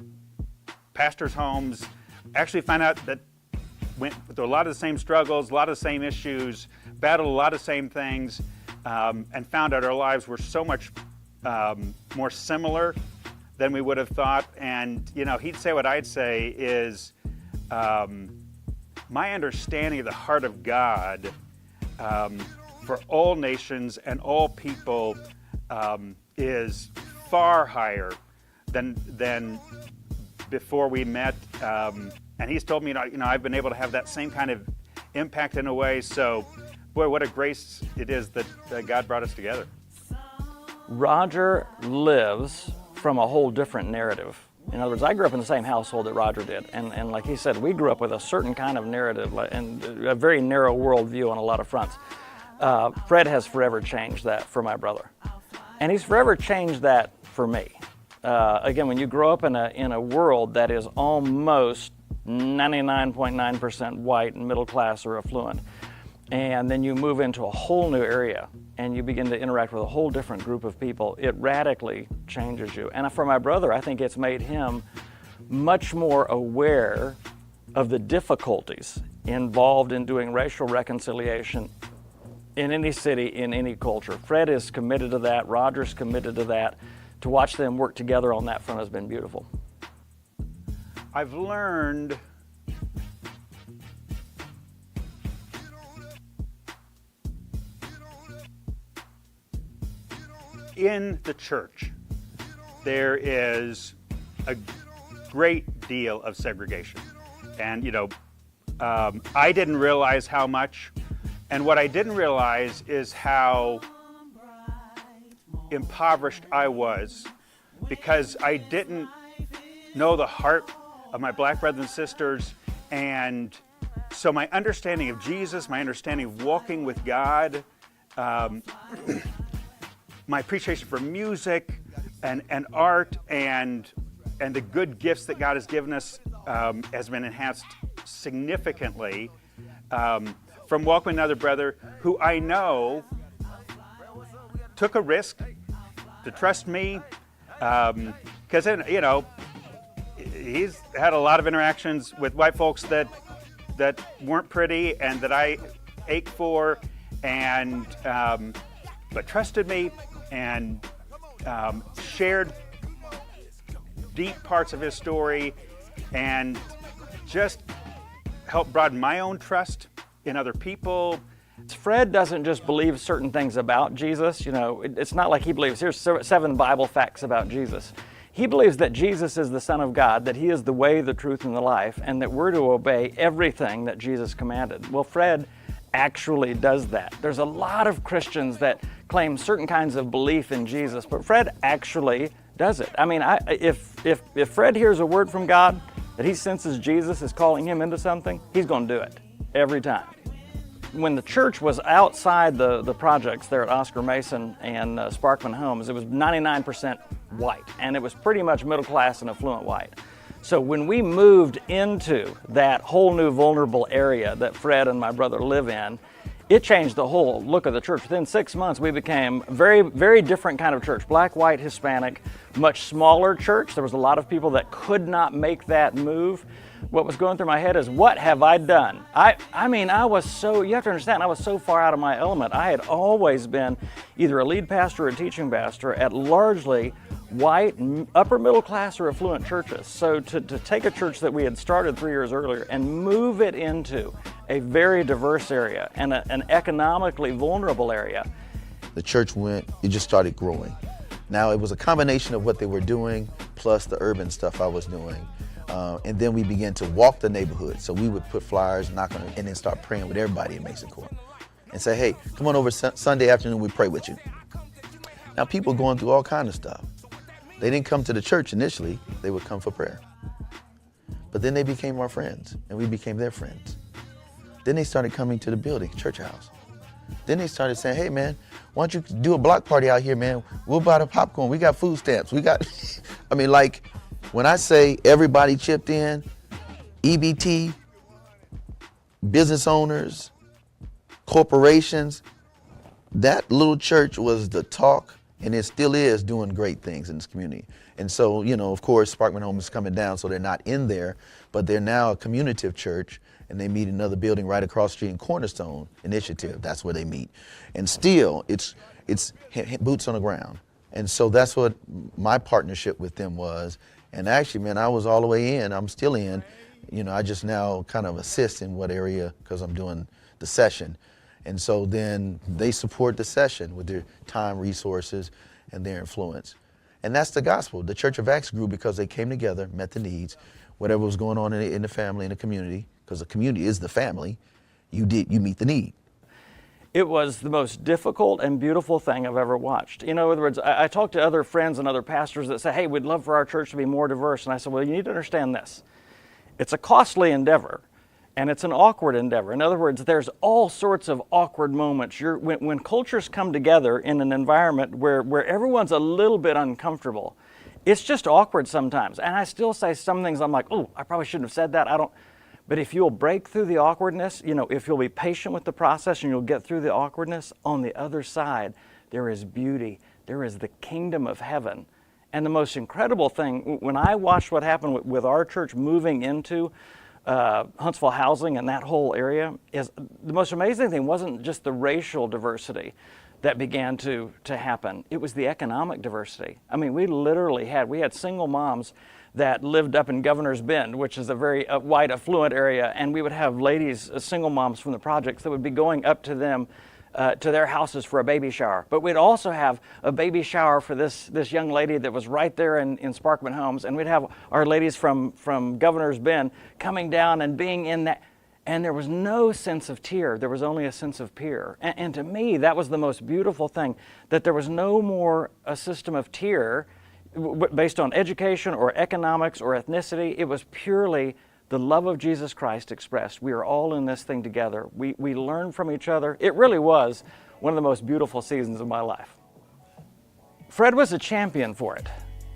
I: pastors' homes, actually found out that went through a lot of the same struggles, a lot of the same issues, battled a lot of the same things, and found out our lives were so much more similar than we would have thought. And, he'd say what I'd say is my understanding of the heart of God for all nations and all people is far higher than before we met. And he's told me, I've been able to have that same kind of impact in a way. So, boy, what a grace it is that God brought us together.
R: Roger lives from a whole different narrative. In other words, I grew up in the same household that Roger did. And like he said, we grew up with a certain kind of narrative and a very narrow worldview on a lot of fronts. Fred has forever changed that for my brother. And he's forever changed that for me. Again, when you grow up in a world that is almost 99.9% white and middle class or affluent, and then you move into a whole new area and you begin to interact with a whole different group of people, it radically changes you. And for my brother, I think it's made him much more aware of the difficulties involved in doing racial reconciliation in any city, in any culture. Fred is committed to that, Roger's committed to that. To watch them work together on that front has been beautiful.
I: I've learned in the church there is a great deal of segregation. And, I didn't realize how much. And what I didn't realize is how impoverished I was because I didn't know the heart of my black brothers and sisters. And so my understanding of Jesus, my understanding of walking with God, my appreciation for music and art and the good gifts that God has given us has been enhanced significantly from walking with another brother who I know took a risk to trust me, because he's had a lot of interactions with white folks that weren't pretty and that I ache for, and but trusted me and shared deep parts of his story and just helped broaden my own trust in other people
R: Fred doesn't just believe certain things about Jesus. You know, it's not like he believes, here's 7 Bible facts about Jesus. He believes that Jesus is the Son of God, that he is the way, the truth, and the life, and that we're to obey everything that Jesus commanded. Well, Fred actually does that. There's a lot of Christians that claim certain kinds of belief in Jesus, but Fred actually does it. I mean, if Fred hears a word from God that he senses Jesus is calling him into something, he's going to do it every time. When the church was outside the projects there at Oscar Mason and Sparkman Homes, it was 99% white, and it was pretty much middle class and affluent white. So when we moved into that whole new vulnerable area that Fred and my brother live in, it changed the whole look of the church. Within 6 months, we became a very, very different kind of church. Black, white, Hispanic, much smaller church. There was a lot of people that could not make that move. What was going through my head is, what have I done? I mean, I was so, you have to understand, I was so far out of my element. I had always been either a lead pastor or a teaching pastor at largely white, upper middle class or affluent churches. So to take a church that we had started 3 years earlier and move it into a very diverse area and an economically vulnerable area.
A: The church it just started growing. Now it was a combination of what they were doing plus the urban stuff I was doing. And then we began to walk the neighborhood. So we would put flyers, knock on it, and then start praying with everybody in Mason Court. And say, hey, come on over Sunday afternoon, we pray with you. Now people going through all kinds of stuff. They didn't come to the church initially, they would come for prayer. But then they became our friends, and we became their friends. Then they started coming to the building, church house. Then they started saying, hey man, why don't you do a block party out here, man? We'll buy the popcorn, we got food stamps, we got, I mean, like, when I say everybody chipped in, EBT, business owners, corporations, that little church was the talk, and it still is doing great things in this community. And so, you know, of course, Sparkman Home is coming down, so they're not in there, but they're now a communicative church, and they meet in another building right across the street in Cornerstone Initiative. That's where they meet. And still, it's boots on the ground. And so that's what my partnership with them was. And actually, man, I was all the way in. I'm still in. You know, I just now kind of assist in what area because I'm doing the session. And so then they support the session with their time, resources, and their influence. And that's the gospel. The Church of Acts grew because they came together, met the needs, whatever was going on in the family, in the community, because the community is the family, you meet the need.
R: It was the most difficult and beautiful thing I've ever watched. You know, in other words, I talked to other friends and other pastors that say, hey, we'd love for our church to be more diverse. And I said, well, you need to understand this. It's a costly endeavor, and it's an awkward endeavor. In other words, there's all sorts of awkward moments. When cultures come together in an environment where everyone's a little bit uncomfortable, it's just awkward sometimes. And I still say some things I'm like, oh, I probably shouldn't have said that. But if you'll break through the awkwardness, you know, if you'll be patient with the process and you'll get through the awkwardness, on the other side, there is beauty. There is the kingdom of heaven. And the most incredible thing, when I watched what happened with our church moving into Huntsville housing and that whole area, is the most amazing thing wasn't just the racial diversity that began to happen. It was the economic diversity. I mean, we literally had single moms that lived up in Governor's Bend, which is a very white, affluent area, and we would have ladies, single moms from the projects that would be going up to them, to their houses for a baby shower. But we'd also have a baby shower for this young lady that was right there in Sparkman Homes, and we'd have our ladies from Governor's Bend coming down and being in that, and there was no sense of tier, there was only a sense of peer. And to me, that was the most beautiful thing, that there was no more a system of tier based on education or economics or ethnicity. It was purely the love of Jesus Christ expressed. We are all in this thing together. We learn from each other. It really was one of the most beautiful seasons of my life. Fred was a champion for it.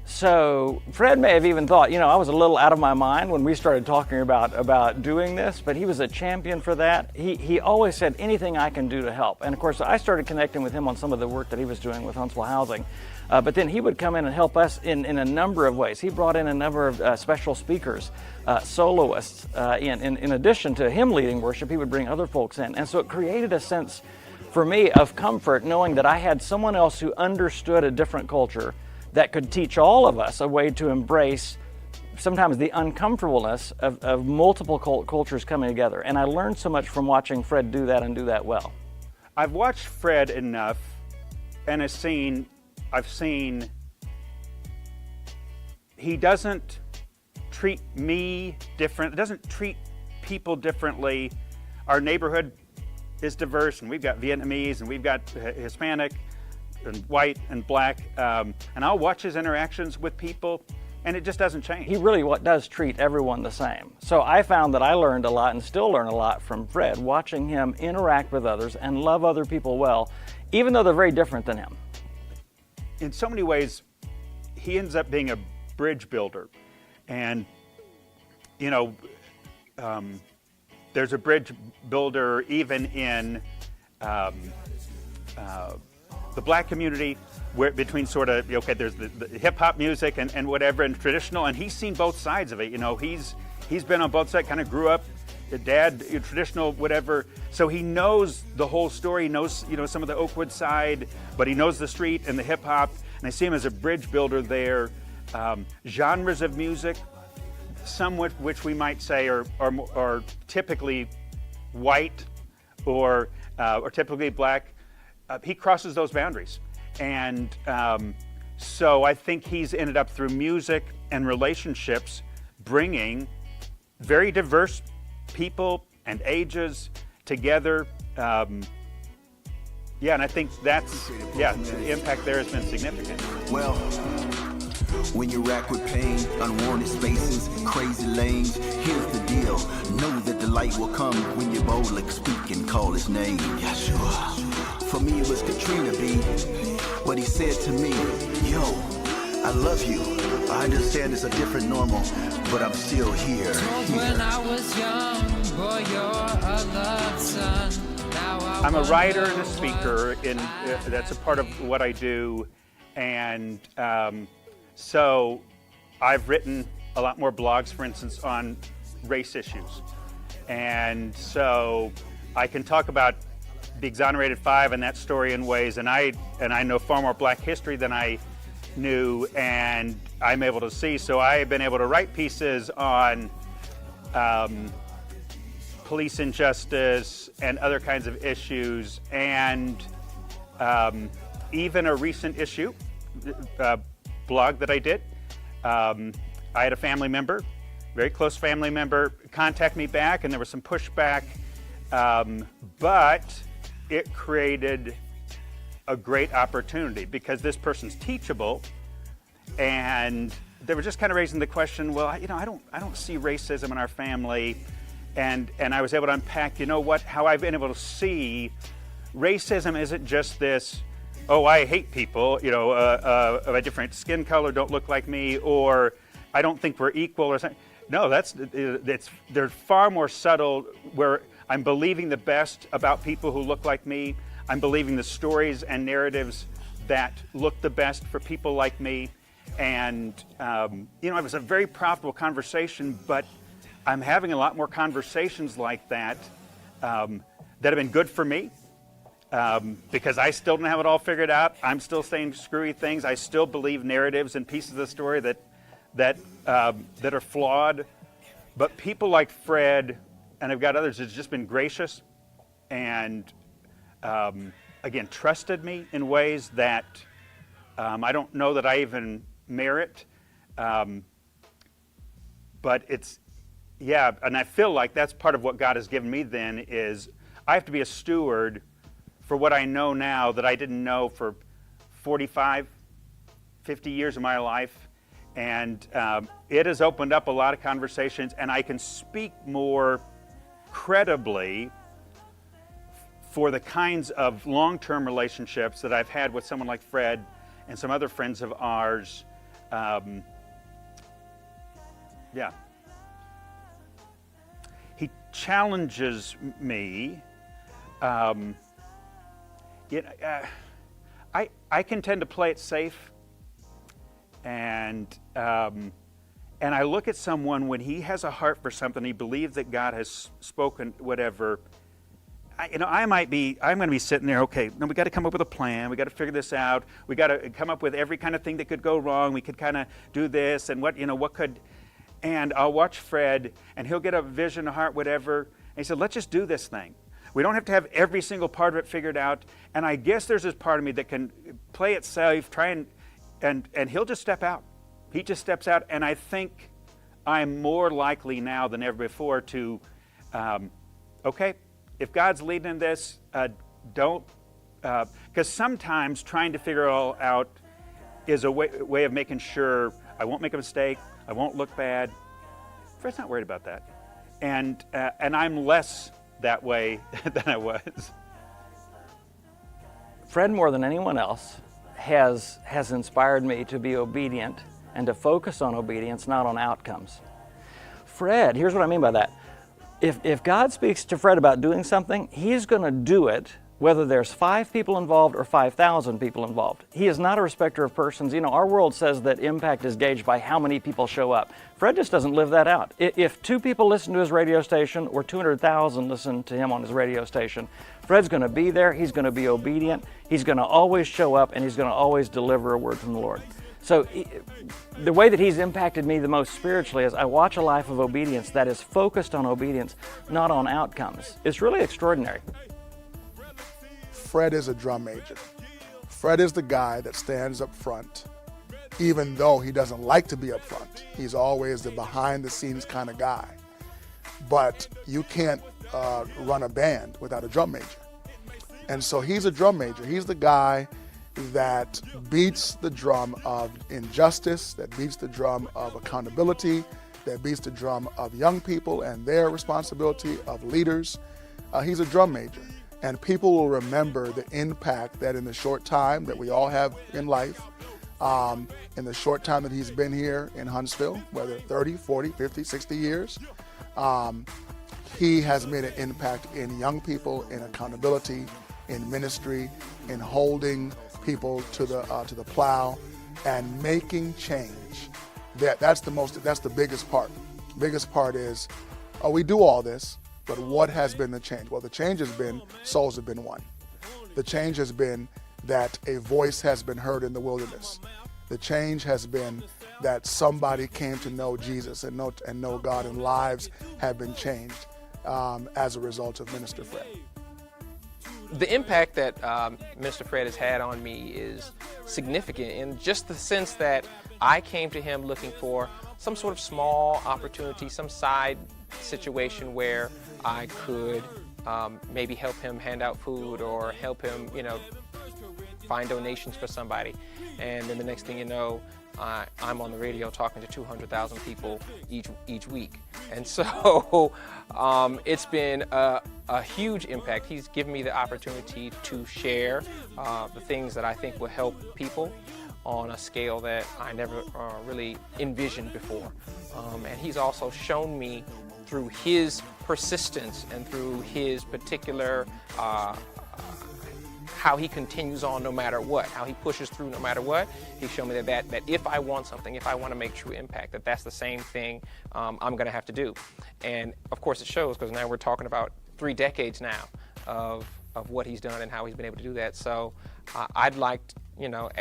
R: So Fred may have even thought, you know, I was a little out of my mind when we started talking about doing this, but he was a champion for that. He always said, anything I can do to help. And of course, I started connecting with him on some of the work that he was doing with Huntsville Housing. But then he would come in and help us in a number of ways. He brought in a number of special speakers, soloists. In addition to him leading worship, he would bring other folks in. And so it created a sense for me of comfort knowing that I had someone else who understood a different culture that could teach all of us a way to embrace sometimes the uncomfortableness of multiple cultures coming together. And I learned so much from watching Fred do that and do that well.
I: I've watched Fred enough, and I've seen he doesn't treat me different, doesn't treat people differently. Our neighborhood is diverse, and we've got Vietnamese, and we've got Hispanic, and white, and black, and I'll watch his interactions with people, and it just doesn't change.
R: He really does treat everyone the same. So I found that I learned a lot and still learn a lot from Fred, watching him interact with others and love other people well, even though they're very different than him.
I: In so many ways, he ends up being a bridge builder. And, you know, there's a bridge builder even in the black community, where between sort of, okay, there's the hip hop music and whatever, and traditional, and he's seen both sides of it. You know, he's been on both sides, kind of grew up, dad, traditional, whatever. So he knows the whole story, he knows, you know, some of the Oakwood side, but he knows the street and the hip hop, and I see him as a bridge builder there. Genres of music, some which we might say are typically white or typically black, he crosses those boundaries. And so I think he's ended up through music and relationships bringing very diverse people and ages together. Yeah, and I think that's, the impact there has been significant.
S: Well, when you rack with pain, unwarranted spaces, crazy lanes, here's the deal. Know that the light will come when you boldly speak and call his name. Yeshua. For me, it was Katrina B. But he said to me, yo, I love you. I understand it's a different normal, but I'm still here.
N: When I was young, boy, you're a love son.
I: I'm a writer and a speaker, and that's a part of what I do. And so I've written a lot more blogs, for instance, on race issues. And so I can talk about the Exonerated Five and that story in ways, and I know far more black history than I knew, and I'm able to see. So I've been able to write pieces on police injustice and other kinds of issues, and even a recent issue blog that I did. I had a family member, very close family member, contact me back, and there was some pushback, but it created a great opportunity because this person's teachable, and they were just kind of raising the question, well, you know, I don't see racism in our family, and I was able to unpack, you know what, how I've been able to see racism isn't just this, oh, I hate people, you know, of a different skin color, don't look like me, or I don't think we're equal, or something. No, they're far more subtle, where I'm believing the best about people who look like me. I'm believing the stories and narratives that look the best for people like me. And, you know, it was a very profitable conversation, but I'm having a lot more conversations like that that have been good for me because I still don't have it all figured out. I'm still saying screwy things. I still believe narratives and pieces of the story that are flawed. But people like Fred, and I've got others, has just been gracious and, again, trusted me in ways that I don't know that I even merit. But it's, yeah, and I feel like that's part of what God has given me then is I have to be a steward for what I know now that I didn't know for 45, 50 years of my life. And it has opened up a lot of conversations, and I can speak more credibly for the kinds of long-term relationships that I've had with someone like Fred and some other friends of ours. Yeah. He challenges me. I can tend to play it safe, and I look at someone when he has a heart for something, he believes that God has spoken, whatever. I'm going to be sitting there, okay, no, we got to come up with a plan. We got to figure this out. We got to come up with every kind of thing that could go wrong. We could kind of do this and what could, and I'll watch Fred and he'll get a vision, a heart, whatever. And he said, let's just do this thing. We don't have to have every single part of it figured out. And I guess there's this part of me that can play it safe, try and he'll just step out. He just steps out, and I think I'm more likely now than ever before to, okay, if God's leading in this, don't, because sometimes trying to figure it all out is a way of making sure I won't make a mistake, I won't look bad. Fred's not worried about that. And I'm less that way than I was.
R: Fred, more than anyone else, has inspired me to be obedient and to focus on obedience, not on outcomes. Fred, here's what I mean by that. If God speaks to Fred about doing something, he's going to do it whether there's 5 people involved or 5,000 people involved. He is not a respecter of persons. You know, our world says that impact is gauged by how many people show up. Fred just doesn't live that out. If 2 people listen to his radio station or 200,000 listen to him on his radio station, Fred's going to be there, he's going to be obedient, he's going to always show up, and he's going to always deliver a word from the Lord. So the way that he's impacted me the most spiritually is I watch a life of obedience that is focused on obedience, not on outcomes. It's really extraordinary.
O: Fred is a drum major. Fred is the guy that stands up front, even though he doesn't like to be up front. He's always the behind the scenes kind of guy. But you can't run a band without a drum major. And so he's a drum major. He's the guy that beats the drum of injustice, that beats the drum of accountability, that beats the drum of young people and their responsibility, of leaders. He's a drum major. And people will remember the impact that in the short time that we all have in life, in the short time that he's been here in Huntsville, whether 30, 40, 50, 60 years, he has made an impact in young people, in accountability, in ministry, in holding people to the plow and making change. That's the biggest part. The biggest part is, we do all this, but what has been the change? Well, the change has been souls have been won. The change has been that a voice has been heard in the wilderness. The change has been that somebody came to know Jesus and know God, and lives have been changed as a result of Minister Fred.
V: The impact that Minister Fred has had on me is significant in just the sense that I came to him looking for some sort of small opportunity, some side situation where I could maybe help him hand out food or help him, find donations for somebody. And then the next thing you know, I'm on the radio talking to 200,000 people each week. And so it's been a huge impact. He's given me the opportunity to share the things that I think will help people on a scale that I never really envisioned before. And he's also shown me through his persistence and through his particular how he continues on no matter what, how he pushes through no matter what. He's shown me that if I want something, if I want to make true impact, that's the same thing I'm going to have to do. And of course it shows, because now we're talking about 3 decades now of what he's done and how he's been able to do that. So I'd like,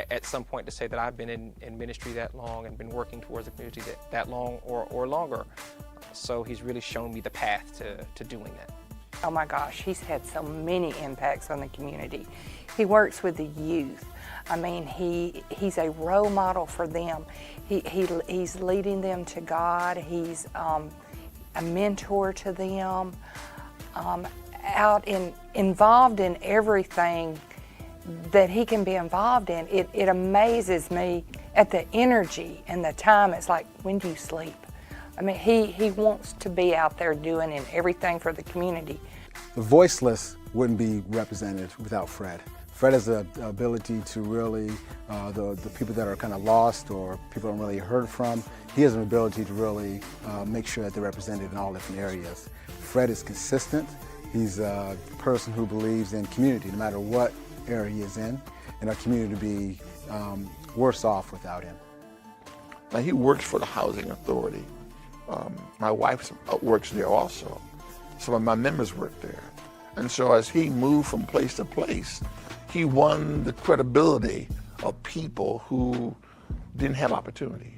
V: at some point to say that I've been in ministry that long and been working towards the community that long or longer. So he's really shown me the path to doing that.
W: Oh my gosh, he's had so many impacts on the community. He works with the youth. I mean, he's a role model for them. He's leading them to God. He's a mentor to them. Involved in everything that he can be involved in. It amazes me at the energy and the time. It's like, when do you sleep? I mean, he wants to be out there doing everything for the community.
J: The voiceless wouldn't be represented without Fred. Fred has the ability to really, the people that are kind of lost or people don't really heard from, he has an ability to really make sure that they're represented in all different areas. Fred is consistent. He's a person who believes in community, no matter what area he is in, and our community to be worse off without him.
B: Now, he works for the Housing Authority. My wife works there also. Some of my members work there. And so as he moved from place to place, he won the credibility of people who didn't have opportunity.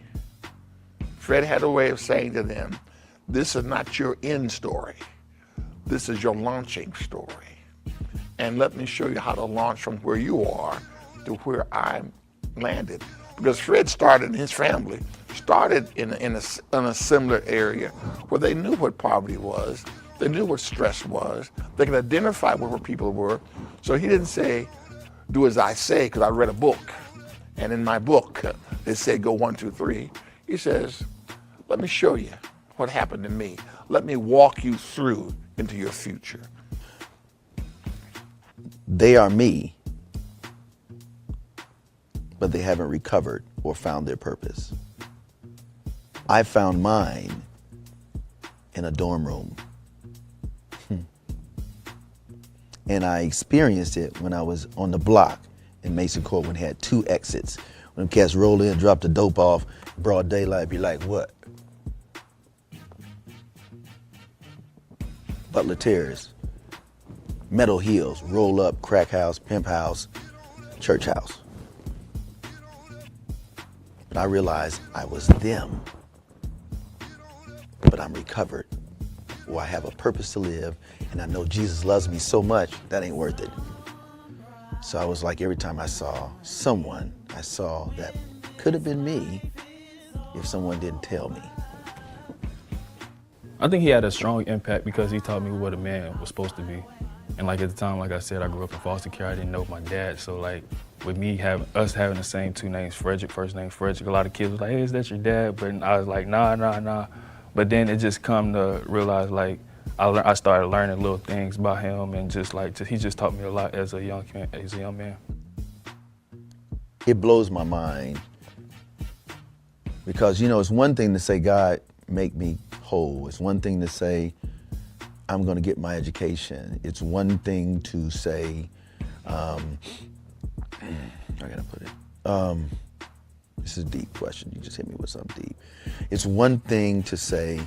B: Fred had a way of saying to them, this is not your end story. this is your launching story. And let me show you how to launch from where you are to where I landed. Because Fred started, and his family started in a similar area where they knew what poverty was, they knew what stress was, they could identify where people were. So he didn't say, do as I say, because I read a book. And in my book, it said go 1, 2, 3. He says, let me show you what happened to me. Let me walk you through into your future.
A: They are me, but they haven't recovered or found their purpose. I found mine in a dorm room. And I experienced it when I was on the block in Mason Court when it had 2 exits. When cats roll in, drop the dope off, broad daylight, be like, what? Butler Terrace, Meadow Hills, roll up, crack house, pimp house, church house. But I realized I was them, but I'm recovered, or I have a purpose to live, and I know Jesus loves me so much, that ain't worth it. So I was like, every time I saw someone, I saw that could have been me if someone didn't tell me.
K: I think he had a strong impact because he taught me what a man was supposed to be. And like at the time, like I said, I grew up in foster care. I didn't know my dad. So like with me having the same 2 names, Frederick, first name Frederick, a lot of kids was like, hey, is that your dad? But I was like, nah. But then it just come to realize like, I started learning little things about him, and he just taught me a lot as a young man.
A: It blows my mind because, it's one thing to say, God, make me whole. It's one thing to say, I'm going to get my education. It's one thing to say, how can I put it? This is a deep question. You just hit me with something deep. It's one thing to say,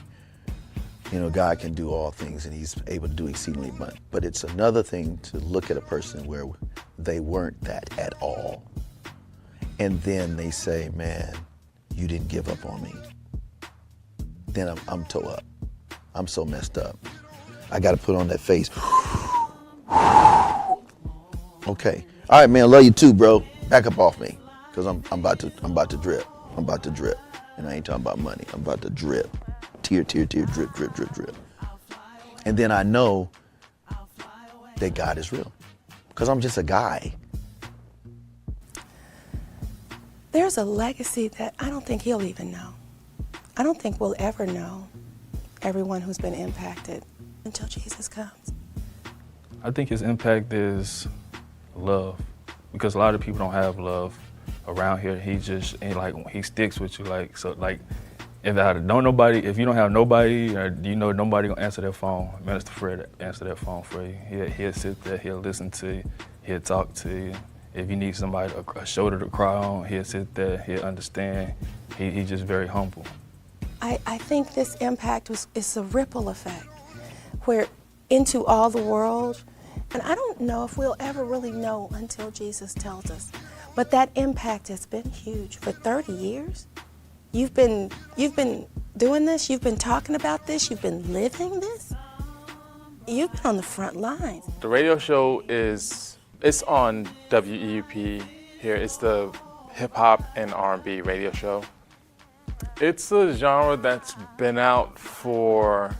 A: God can do all things and he's able to do exceedingly much. But it's another thing to look at a person where they weren't that at all. And then they say, man, you didn't give up on me. Then I'm toe up. I'm so messed up. I got to put on that face. Okay. All right, man, love you too, bro. Back up off me, because I'm about to drip. I'm about to drip. And I ain't talking about money. I'm about to drip. Tear, drip, drip, drip, drip. And then I know that God is real, because I'm just a guy.
U: There's a legacy that I don't think he'll even know. I don't think we'll ever know everyone who's been impacted until Jesus comes.
K: I think his impact is love, because a lot of people don't have love around here. He sticks with you, if you don't have nobody, or nobody gonna answer their phone, Minister Fred answer that phone for you. He'll sit there, he'll listen to you, he'll talk to you. If you need somebody, a shoulder to cry on, he'll sit there, he'll understand. He's just very humble.
U: I think this impact is a ripple effect, where into all the world, and I don't know if we'll ever really know until Jesus tells us, but that impact has been huge. For 30 years, you've been doing this, you've been talking about this, you've been living this, you've been on the front lines.
C: The radio show it's on WEUP here. It's the hip hop and R&B radio show. It's a genre that's been out for,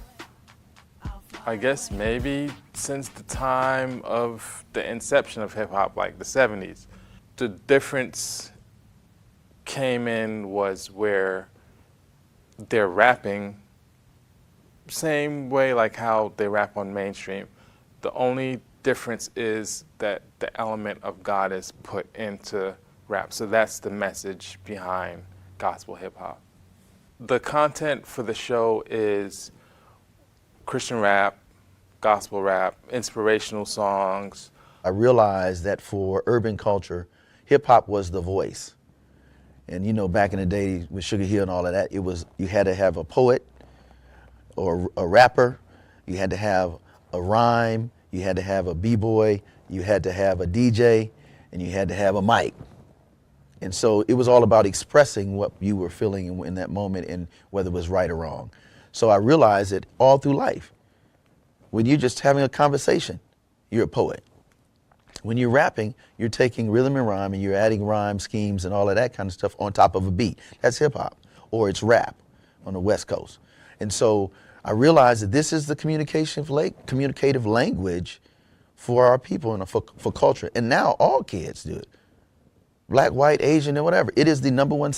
C: I guess, maybe since the time of the inception of hip hop, like the 70s. The difference came in was where they're rapping same way like how they rap on mainstream. The only difference is that the element of God is put into rap. So that's the message behind gospel hip hop. The content for the show is Christian rap, gospel rap, inspirational songs.
A: I realized that for urban culture, hip hop was the voice. And back in the day with Sugar Hill and all of that, you had to have a poet or a rapper, you had to have a rhyme, you had to have a b-boy, you had to have a DJ, and you had to have a mic. And so it was all about expressing what you were feeling in that moment and whether it was right or wrong. So I realized that all through life, When you're just having a conversation, you're a poet. When you're rapping, you're taking rhythm and rhyme and you're adding rhyme schemes and all of that kind of stuff on top of a beat. That's hip hop, or it's rap on the West Coast. And so I realized that this is the communicative language for our people and for culture. And now all kids do it. Black, white, Asian, and whatever. It is the #1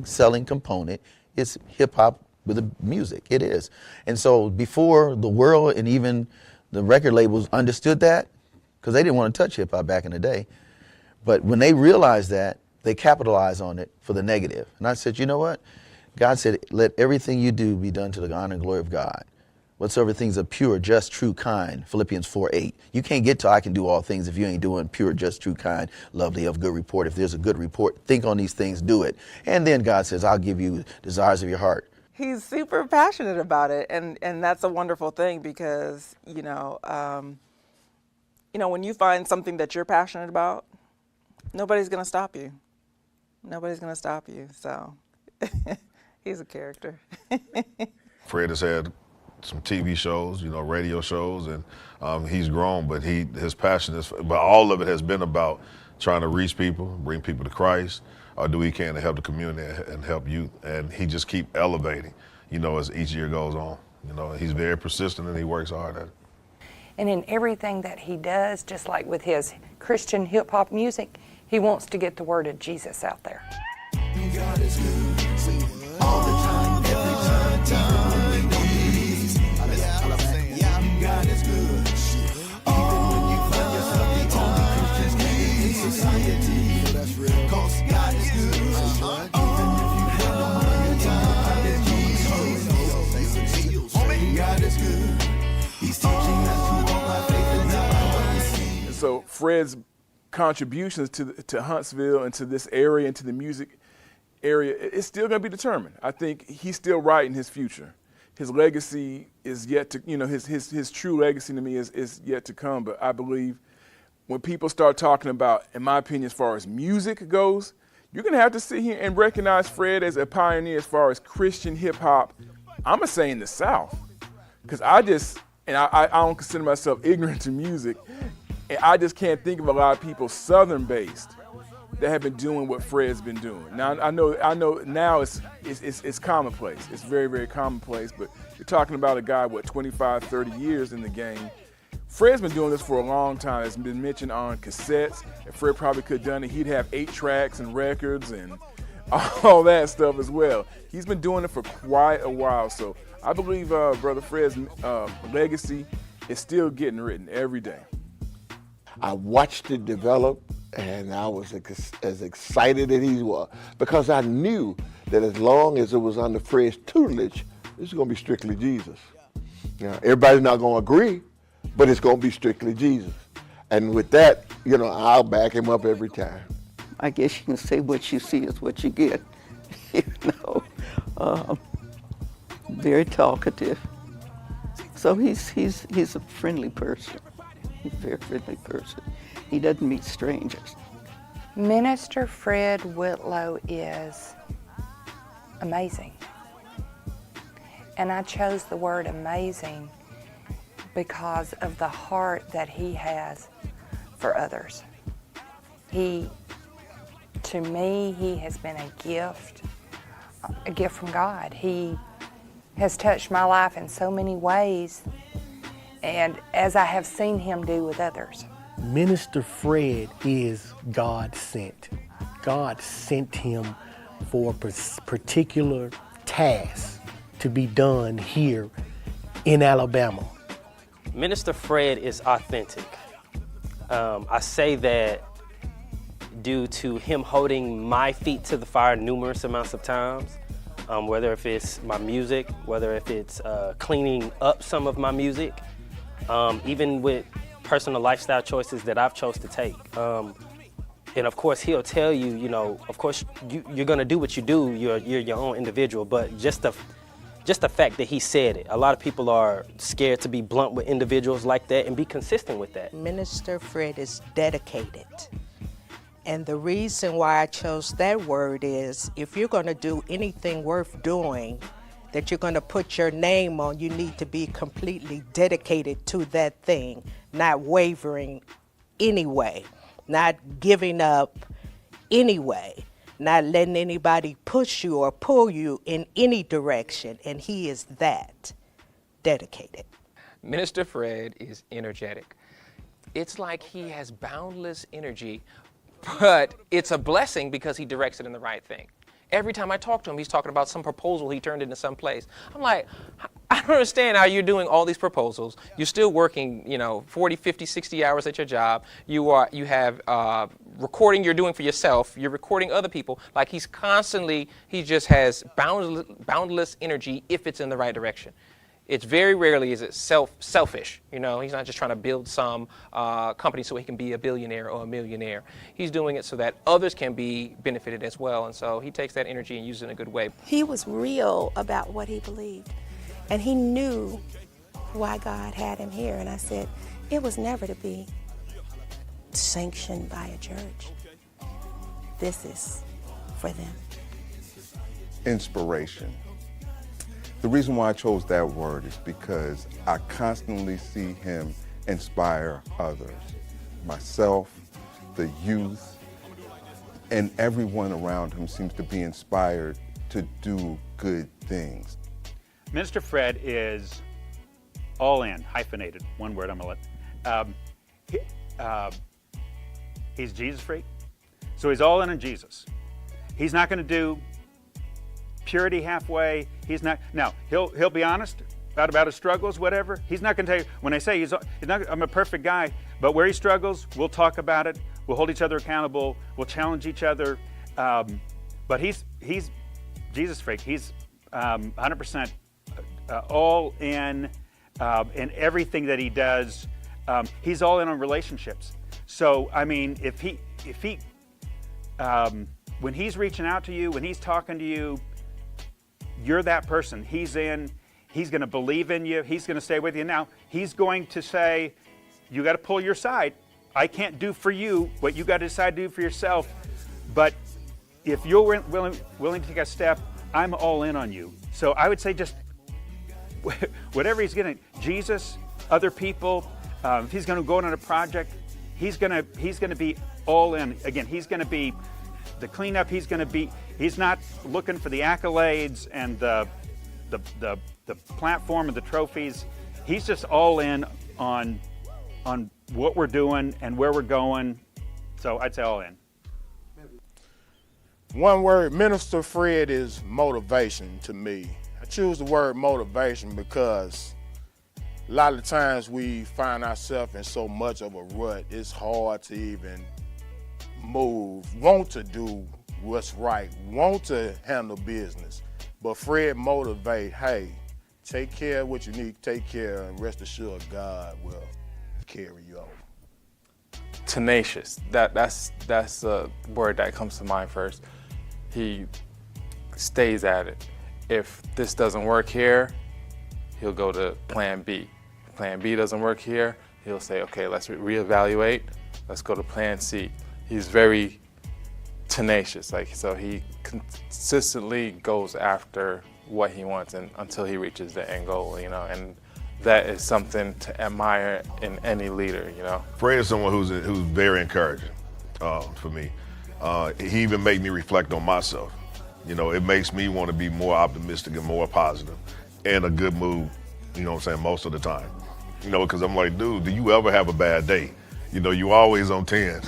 A: selling component. It's hip hop with the music. It is. And so before the world and even the record labels understood that, because they didn't want to touch hip hop back in the day, but when they realized that, they capitalized on it for the negative. And I said, you know what? God said, let everything you do be done to the honor and glory of God. Whatsoever things are pure, just, true, kind, Philippians 4:8. You can't get to I can do all things if you ain't doing pure, just, true, kind, lovely, of good report. If there's a good report, think on these things, do it. And then God says, I'll give you desires of your heart.
P: He's super passionate about it, and that's a wonderful thing because, when you find something that you're passionate about, nobody's going to stop you. Nobody's going to stop you, so he's a character.
G: Fred has had some TV shows, radio shows, and he's grown, but his passion is, but all of it has been about trying to reach people, bring people to Christ, or do he can to help the community and help youth, and he just keep elevating, as each year goes on. He's very persistent and he works hard at it.
W: And in everything that he does, just like with his Christian hip hop music, he wants to get the word of Jesus out there.
S: God is good, all the time, every time. God is good. Even when you find yourself the only Christian in society, that's real. 'Cause God is good. Even if you have no money, God is Jesus. God is good. He's teaching us to walk by faith and not by what we see.
Q: And so Fred's contributions to Huntsville and to this area and to the music area, it's still going to be determined. I think he's still writing his future. His legacy is yet to, his true legacy to me is yet to come. But I believe when people start talking about, in my opinion, as far as music goes, you're going to have to sit here and recognize Fred as a pioneer as far as Christian hip hop. I'm going to say in the South, because I don't consider myself ignorant to music. And I just can't think of a lot of people Southern-based that have been doing what Fred's been doing. Now I know now it's commonplace. It's very, very commonplace, but you're talking about a guy, 25, 30 years in the game. Fred's been doing this for a long time. It's been mentioned on cassettes. If Fred probably could have done it, he'd have 8 tracks and records and all that stuff as well. He's been doing it for quite a while, so I believe Brother Fred's legacy is still getting written every day.
B: I watched it develop, and I was as excited as he was, because I knew that as long as it was under Fred's tutelage, this is going to be strictly Jesus. Everybody's not going to agree, but it's going to be strictly Jesus. And with that, I'll back him up every time.
T: I guess you can say what you see is what you get. Very talkative. So he's a friendly person. He's a very friendly person. He doesn't meet strangers.
W: Minister Fred Whitlow is amazing. And I chose the word amazing because of the heart that he has for others. To me, he has been a gift from God. He has touched my life in so many ways, and as I have seen him do with others.
X: Minister Fred is God sent. God sent him for a particular task to be done here in Alabama.
Y: Minister Fred is authentic. I say that due to him holding my feet to the fire numerous amounts of times, whether if it's my music, whether if it's cleaning up some of my music, even with personal lifestyle choices that I've chose to take. And of course, he'll tell you, of course, you're gonna do what you do, you're your own individual, but just the fact that he said it. A lot of people are scared to be blunt with individuals like that and be consistent with that.
Z: Minister Fred is dedicated. And the reason why I chose that word is if you're going to do anything worth doing, that you're going to put your name on, you need to be completely dedicated to that thing, not wavering anyway, not giving up anyway, not letting anybody push you or pull you in any direction. And he is that dedicated.
V: Minister Fred is energetic. It's like he has boundless energy, but it's a blessing because he directs it in the right thing. Every time I talk to him, he's talking about some proposal he turned into some place. I'm like, I don't understand how you're doing all these proposals. You're still working, 40, 50, 60 hours at your job. You have recording you're doing for yourself. You're recording other people. Like he just has boundless energy if it's in the right direction. It's very rarely is it selfish. He's not just trying to build some company so he can be a billionaire or a millionaire. He's doing it so that others can be benefited as well. And so he takes that energy and uses it in a good way.
U: He was real about what he believed. And he knew why God had him here. And I said, it was never to be sanctioned by a church. This is for them.
D: Inspiration. The reason why I chose that word is because I constantly see him inspire others. Myself, the youth, and everyone around him seems to be inspired to do good things.
I: Minister Fred is all in, hyphenated, one word I'm gonna let. He's Jesus freak, so he's all in on Jesus. He's not gonna do purity halfway. He's not. Now he'll be honest about his struggles, whatever. He's not going to tell you. When I say he's not, I'm a perfect guy, but where he struggles, we'll talk about it. We'll hold each other accountable. We'll challenge each other. But he's Jesus freak. He's 100% all in everything that he does. He's all in on relationships. So I mean, if he when he's reaching out to you, when he's talking to you, you're that person. He's in. He's going to believe in you. He's going to stay with you. Now, he's going to say, you got to pull your side. I can't do for you what you got to decide to do for yourself. But if you're willing to take a step, I'm all in on you. So I would say just whatever he's going to, Jesus, other people, if he's going to go on a project, he's going to be all in. Again, he's going to be the cleanup. He's not looking for the accolades and the platform and the trophies. He's just all in on what we're doing and where we're going. So I'd say all in.
E: One word, Minister Fred, is motivation to me. I choose the word motivation because a lot of times we find ourselves in so much of a rut, it's hard to even move, want to do what's right, want to handle business. But Fred motivate, hey, take care of what you need to take care of, and rest assured God will carry you over.
C: Tenacious. That's the word that comes to mind first. He stays at it. If this doesn't work here, he'll go to plan B. If plan B doesn't work here, he'll say, okay, let's reevaluate. Let's go to plan C. He's very tenacious, so he consistently goes after what he wants and until he reaches the end goal, and that is something to admire in any leader,
G: Fred is someone who's very encouraging for me. He even made me reflect on myself. It makes me want to be more optimistic and more positive and a good mood, most of the time. Because I'm like, dude, do you ever have a bad day? You always on 10,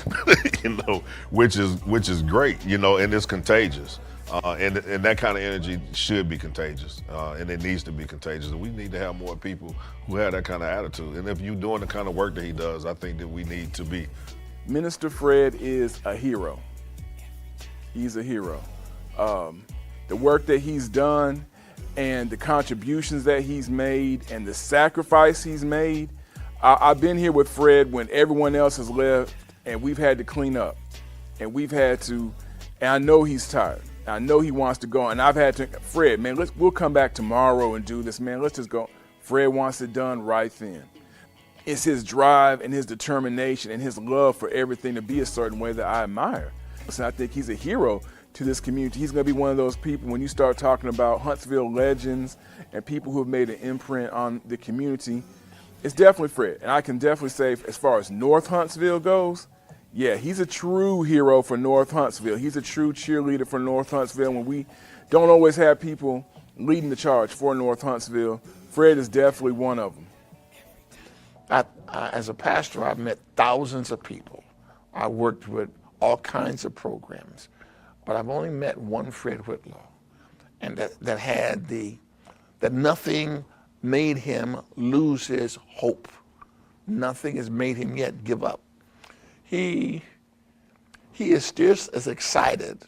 G: which is great, and it's contagious. And that kind of energy should be contagious, and it needs to be contagious. And we need to have more people who have that kind of attitude. And if you're doing the kind of work that he does, I think that we need to be.
Q: Minister Fred is a hero. He's a hero. The work that he's done and the contributions that he's made and the sacrifice he's made. I've been here with Fred when everyone else has left and we've had to clean up and and I know he's tired. I know he wants to go and I've had to, Fred, man, we'll come back tomorrow and do this, man. Let's just go. Fred wants it done right then. It's his drive and his determination and his love for everything to be a certain way that I admire. So I think he's a hero to this community. He's going to be one of those people when you start talking about Huntsville legends and people who have made an imprint on the community. It's definitely Fred. And I can definitely say, as far as North Huntsville goes, yeah, he's a true hero for North Huntsville. He's a true cheerleader for North Huntsville. When we don't always have people leading the charge for North Huntsville, Fred is definitely one of them.
B: As a pastor, I've met thousands of people. I worked with all kinds of programs, but I've only met one Fred Whitlow, and that nothing made him lose his hope. Nothing has made him yet give up. He is just as excited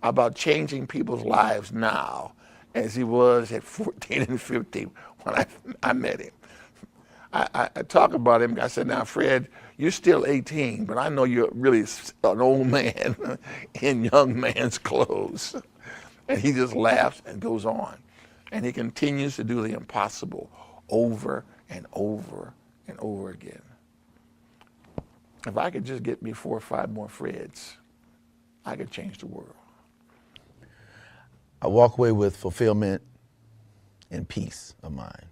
B: about changing people's lives now as he was at 14 and 15 when I met him. I talk about him. I said, now, Fred, you're still 18, but I know you're really an old man in young man's clothes. And he just laughs and goes on. And he continues to do the impossible over and over and over again. If I could just get me 4 or 5 more Freds, I could change the world.
A: I walk away with fulfillment and peace of mind.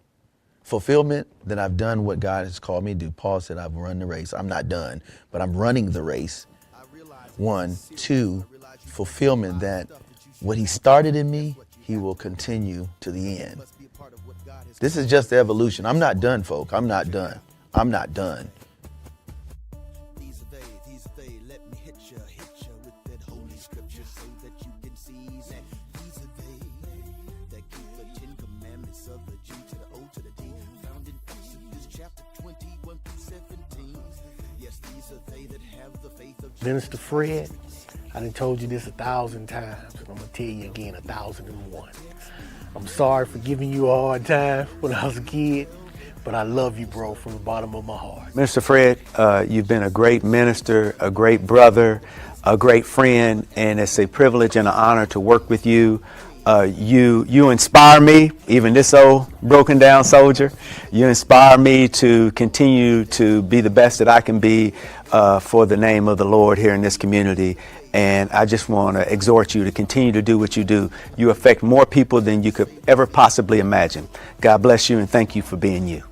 A: Fulfillment that I've done what God has called me to do. Paul said I've run the race. I'm not done, but I'm running the race. 1, 2, fulfillment that what he started in me, he will continue to the end. This is just the evolution. I'm not done, folk. I'm not done. I'm not done.
X: Minister Fred, I done told you this 1,000 times, and I'm gonna tell you again 1,001. I'm sorry for giving you a hard time when I was a kid, but I love you, bro, from the bottom of my heart.
F: Minister Fred, you've been a great minister, a great brother, a great friend, and it's a privilege and an honor to work with you. You inspire me, even this old broken down soldier. You inspire me to continue to be the best that I can be for the name of the Lord here in this community. And I just want to exhort you to continue to do what you do. You affect more people than you could ever possibly imagine. God bless you and thank you for being you.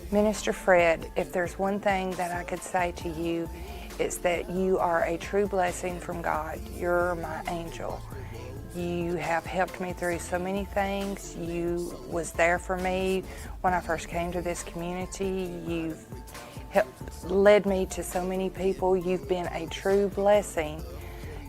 W: Minister Fred, if there's one thing that I could say to you, it's that you are a true blessing from God. You're my angel. You have helped me through so many things. You was there for me when I first came to this community. You've led me to so many people. You've been a true blessing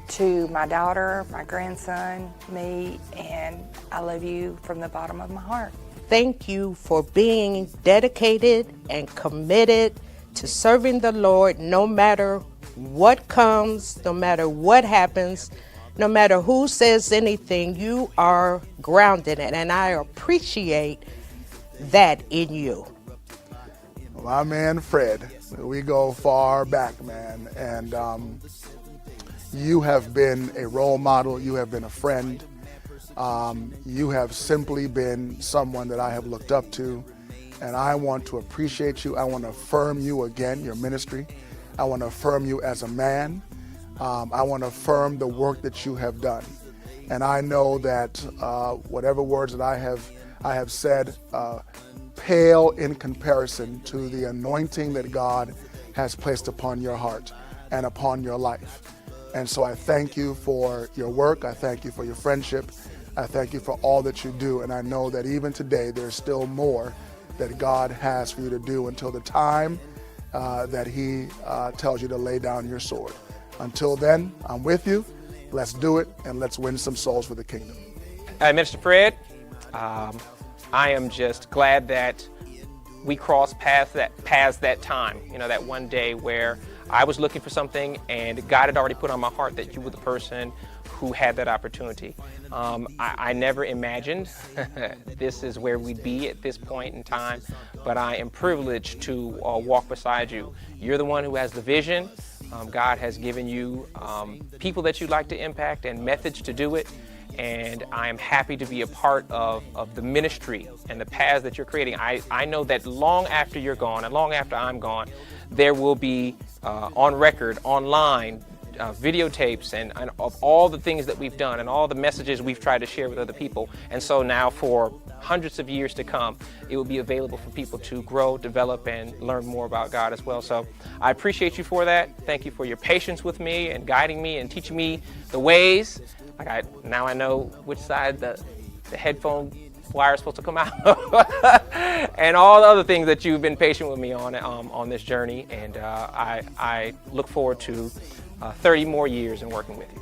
W: to my daughter, my grandson, me, and I love you from the bottom of my heart.
Z: Thank you for being dedicated and committed to serving the Lord no matter what comes, no matter what happens. No matter who says anything, you are grounded in it, and I appreciate that in you.
O: My man Fred, we go far back, man, and you have been a role model, you have been a friend, you have simply been someone that I have looked up to, and I want to appreciate you. I want to affirm you again, your ministry. I want to affirm you as a man. I want to affirm the work that you have done. And I know that whatever words that I have said pale in comparison to the anointing that God has placed upon your heart and upon your life. And so I thank you for your work. I thank you for your friendship. I thank you for all that you do. And I know that even today there's still more that God has for you to do until the time that he tells you to lay down your sword. Until then, I'm with you. Let's do it, and let's win some souls for the kingdom.
V: Minister Fred, I am just glad that we crossed paths that time. You know, that one day where I was looking for something and God had already put on my heart that you were the person who had that opportunity. I never imagined this is where we'd be at this point in time, but I am privileged to walk beside you. You're the one who has the vision. God has given you people that you'd like to impact and methods to do it. And I am happy to be a part of the ministry and the paths that you're creating. I know that long after you're gone and long after I'm gone, there will be on record, online, videotapes and of all the things that we've done and all the messages we've tried to share with other people. And so now for hundreds of years to come, it will be available for people to grow, develop, and learn more about God as well. So I appreciate you for that. Thank you for your patience with me and guiding me and teaching me the ways. Now I know which side the headphone wire is supposed to come out and all the other things that you've been patient with me on this journey. And I look forward to 30 more years in working with you.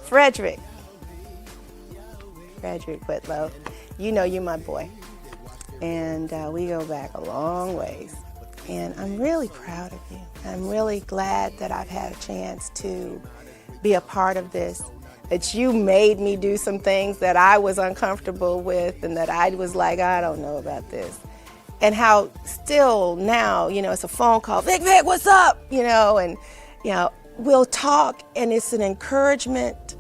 U: Frederick Whitlow, you know you're my boy. And we go back a long ways. And I'm really proud of you. I'm really glad that I've had a chance to be a part of this, that you made me do some things that I was uncomfortable with and that I was like, I don't know about this. And how still now, it's a phone call, Vic, what's up? And we'll talk, and it's an encouragement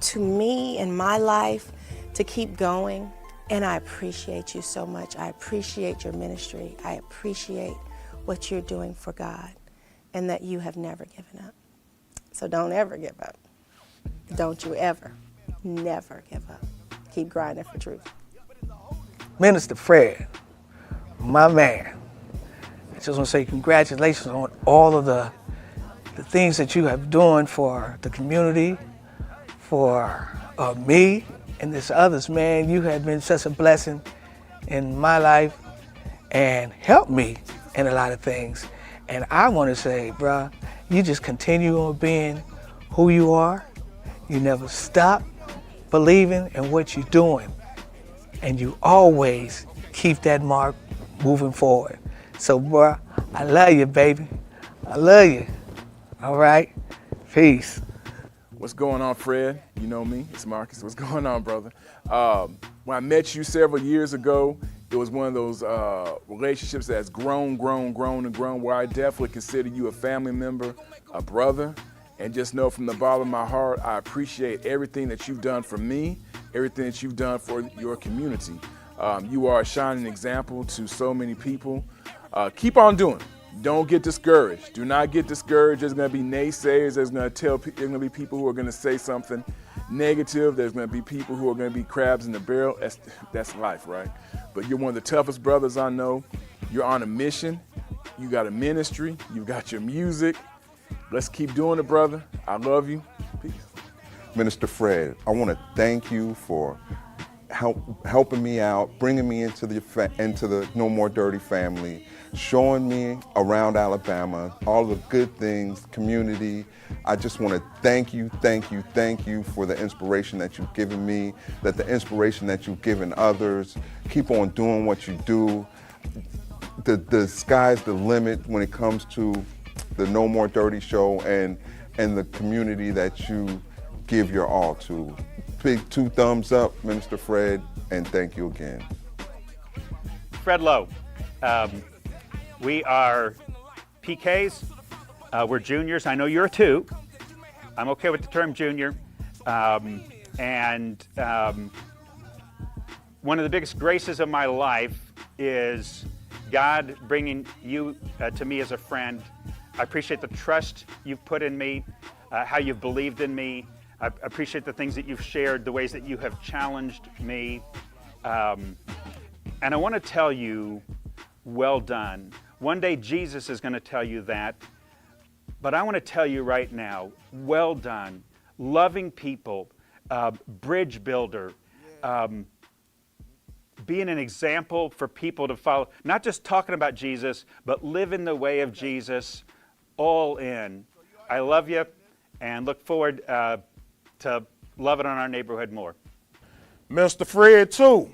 U: to me in my life to keep going. And I appreciate you so much. I appreciate your ministry. I appreciate what you're doing for God, and that you have never given up. So don't ever give up. Don't you ever, never give up. Keep grinding for truth.
H: Minister Fred, my man, I just want to say congratulations on all of the things that you have doing for the community, for me and this others, man. You have been such a blessing in my life and helped me in a lot of things. And I want to say, bruh, you just continue on being who you are. You never stop believing in what you're doing. And you always keep that mark moving forward. So, bruh, I love you, baby. I love you. All right? Peace.
Q: What's going on, Fred? You know me, it's Marcus. What's going on, brother? When I met you several years ago, it was one of those relationships that's grown, where I definitely consider you a family member, a brother, and just know from the bottom of my heart, I appreciate everything that you've done for me, everything that you've done for your community. You are a shining example to so many people. Keep on doing it. Don't get discouraged. Do not get discouraged. There's going to be naysayers. There's going to be people who are going to say something negative. There's going to be people who are going to be crabs in the barrel. That's life, right? But you're one of the toughest brothers I know. You're on a mission. You got a ministry. You got your music. Let's keep doing it, brother. I love you. Peace.
D: Minister Fred, I want to thank you for helping me out, bringing me into the No More Dirty family, showing me around Alabama, all the good things, community. I just want to thank you for the inspiration that you've given me, the inspiration that you've given others. Keep on doing what you do. The sky's the limit when it comes to the No More Dirty show and the community that you give your all to. Big 2 thumbs up, Minister Fred, and thank you again.
I: Fred Lowe. We are PKs. We're juniors. I know you're 2. I'm okay with the term junior. And one of the biggest graces of my life is God bringing you to me as a friend. I appreciate the trust you've put in me, how you've believed in me. I appreciate the things that you've shared, the ways that you have challenged me. And I want to tell you, well done. One day Jesus is going to tell you that, but I want to tell you right now, well done. Loving people, bridge builder, being an example for people to follow, not just talking about Jesus, but living the way of Jesus, all in. I love you and look forward to loving on our neighborhood more.
E: Mr. Fred, too.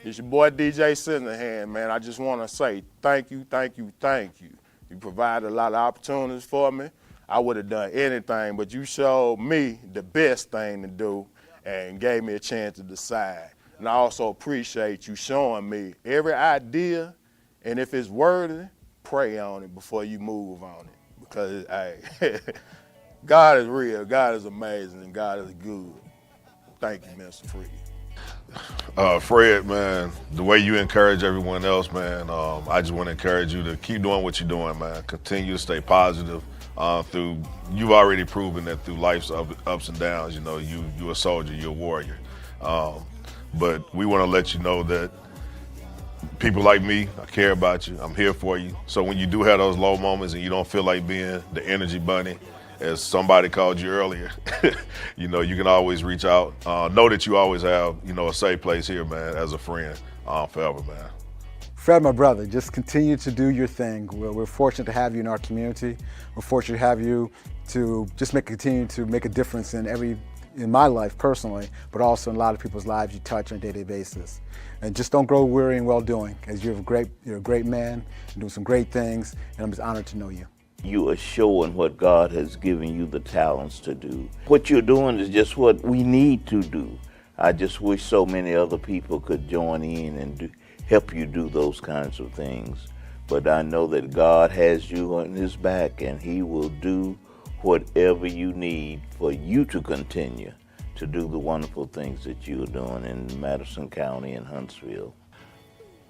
E: It's your boy DJ Cinderhand, man. I just want to say thank you. You provided a lot of opportunities for me. I would have done anything, but you showed me the best thing to do and gave me a chance to decide. And I also appreciate you showing me every idea, and if it's worthy, pray on it before you move on it. Because, hey, God is real, God is amazing, and God is good. Thank you, Mr. Fred.
G: Fred, man, the way you encourage everyone else, man, I just want to encourage you to keep doing what you're doing, man. Continue to stay positive, You've already proven that through life's ups and downs, you know, you're a soldier, you're a warrior. But we want to let you know that people like me, I care about you, I'm here for you. So when you do have those low moments and you don't feel like being the energy bunny, as somebody called you earlier, you know, you can always reach out. Know that you always have, you know, a safe place here, man, as a friend, forever, man.
J: Fred, my brother, just continue to do your thing. We're fortunate to have you in our community. We're fortunate to have you to just continue to make a difference in my life personally, but also in a lot of people's lives you touch on a day-to-day basis. And just don't grow weary in well-doing, as you're a great man, you're doing some great things, and I'm just honored to know you.
K: You are showing what God has given you the talents to do. What you're doing is just what we need to do. I just wish so many other people could join in and help you do those kinds of things. But I know that God has you on his back, and he will do whatever you need for you to continue to do the wonderful things that you're doing in Madison County and Huntsville.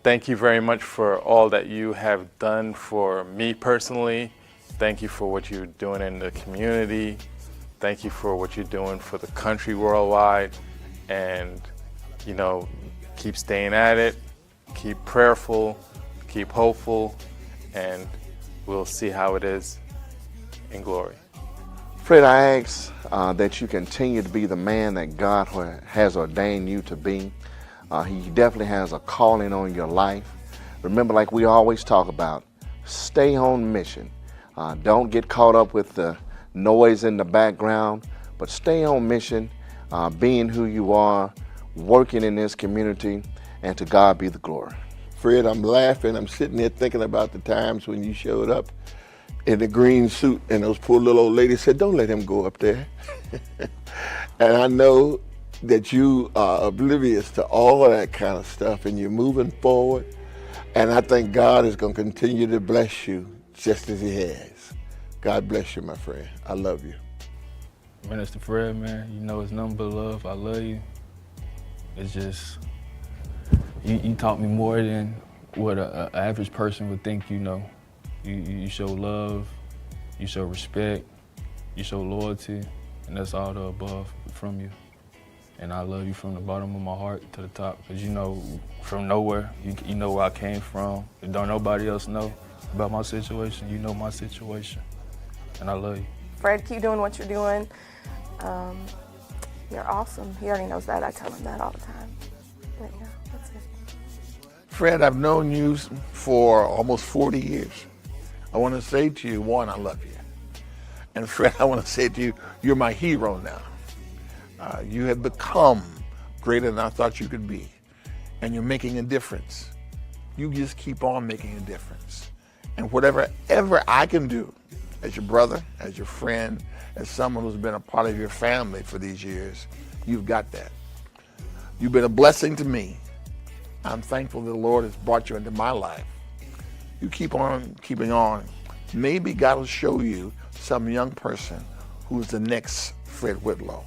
C: Thank you very much for all that you have done for me personally. Thank you for what you're doing in the community. Thank you for what you're doing for the country worldwide. And, you know, keep staying at it, keep prayerful, keep hopeful, and we'll see how it is in glory.
B: Fred, I ask that you continue to be the man that God has ordained you to be. He definitely has a calling on your life. Remember, like we always talk about, stay on mission. Don't get caught up with the noise in the background, but stay on mission, being who you are, working in this community, and to God be the glory.
L: Fred, I'm laughing. I'm sitting there thinking about the times when you showed up in the green suit and those poor little old ladies said, don't let him go up there. And I know that you are oblivious to all of that kind of stuff and you're moving forward. And I think God is going to continue to bless you just as he has. God bless you, my friend. I love you.
M: Minister Fred, man, you know it's nothing but love. I love you. It's just, you taught me more than what an average person would think you know. You show love, you show respect, you show loyalty, and that's all the above from you. And I love you from the bottom of my heart to the top, because you know, from nowhere, you know where I came from. Don't nobody else know about my situation. You know my situation, and I love you.
N: Fred, keep doing what you're doing. You're awesome. He already knows that. I tell him that all the time. But yeah, that's it.
B: Fred, I've known you for almost 40 years. I want to say to you, one, I love you. And Fred, I want to say to you, you're my hero now. You have become greater than I thought you could be. And you're making a difference. You just keep on making a difference. And whatever I can do as your brother, as your friend, as someone who's been a part of your family for these years, you've got that. You've been a blessing to me. I'm thankful that the Lord has brought you into my life. You keep on keeping on. Maybe God will show you some young person who's the next Fred Whitlow.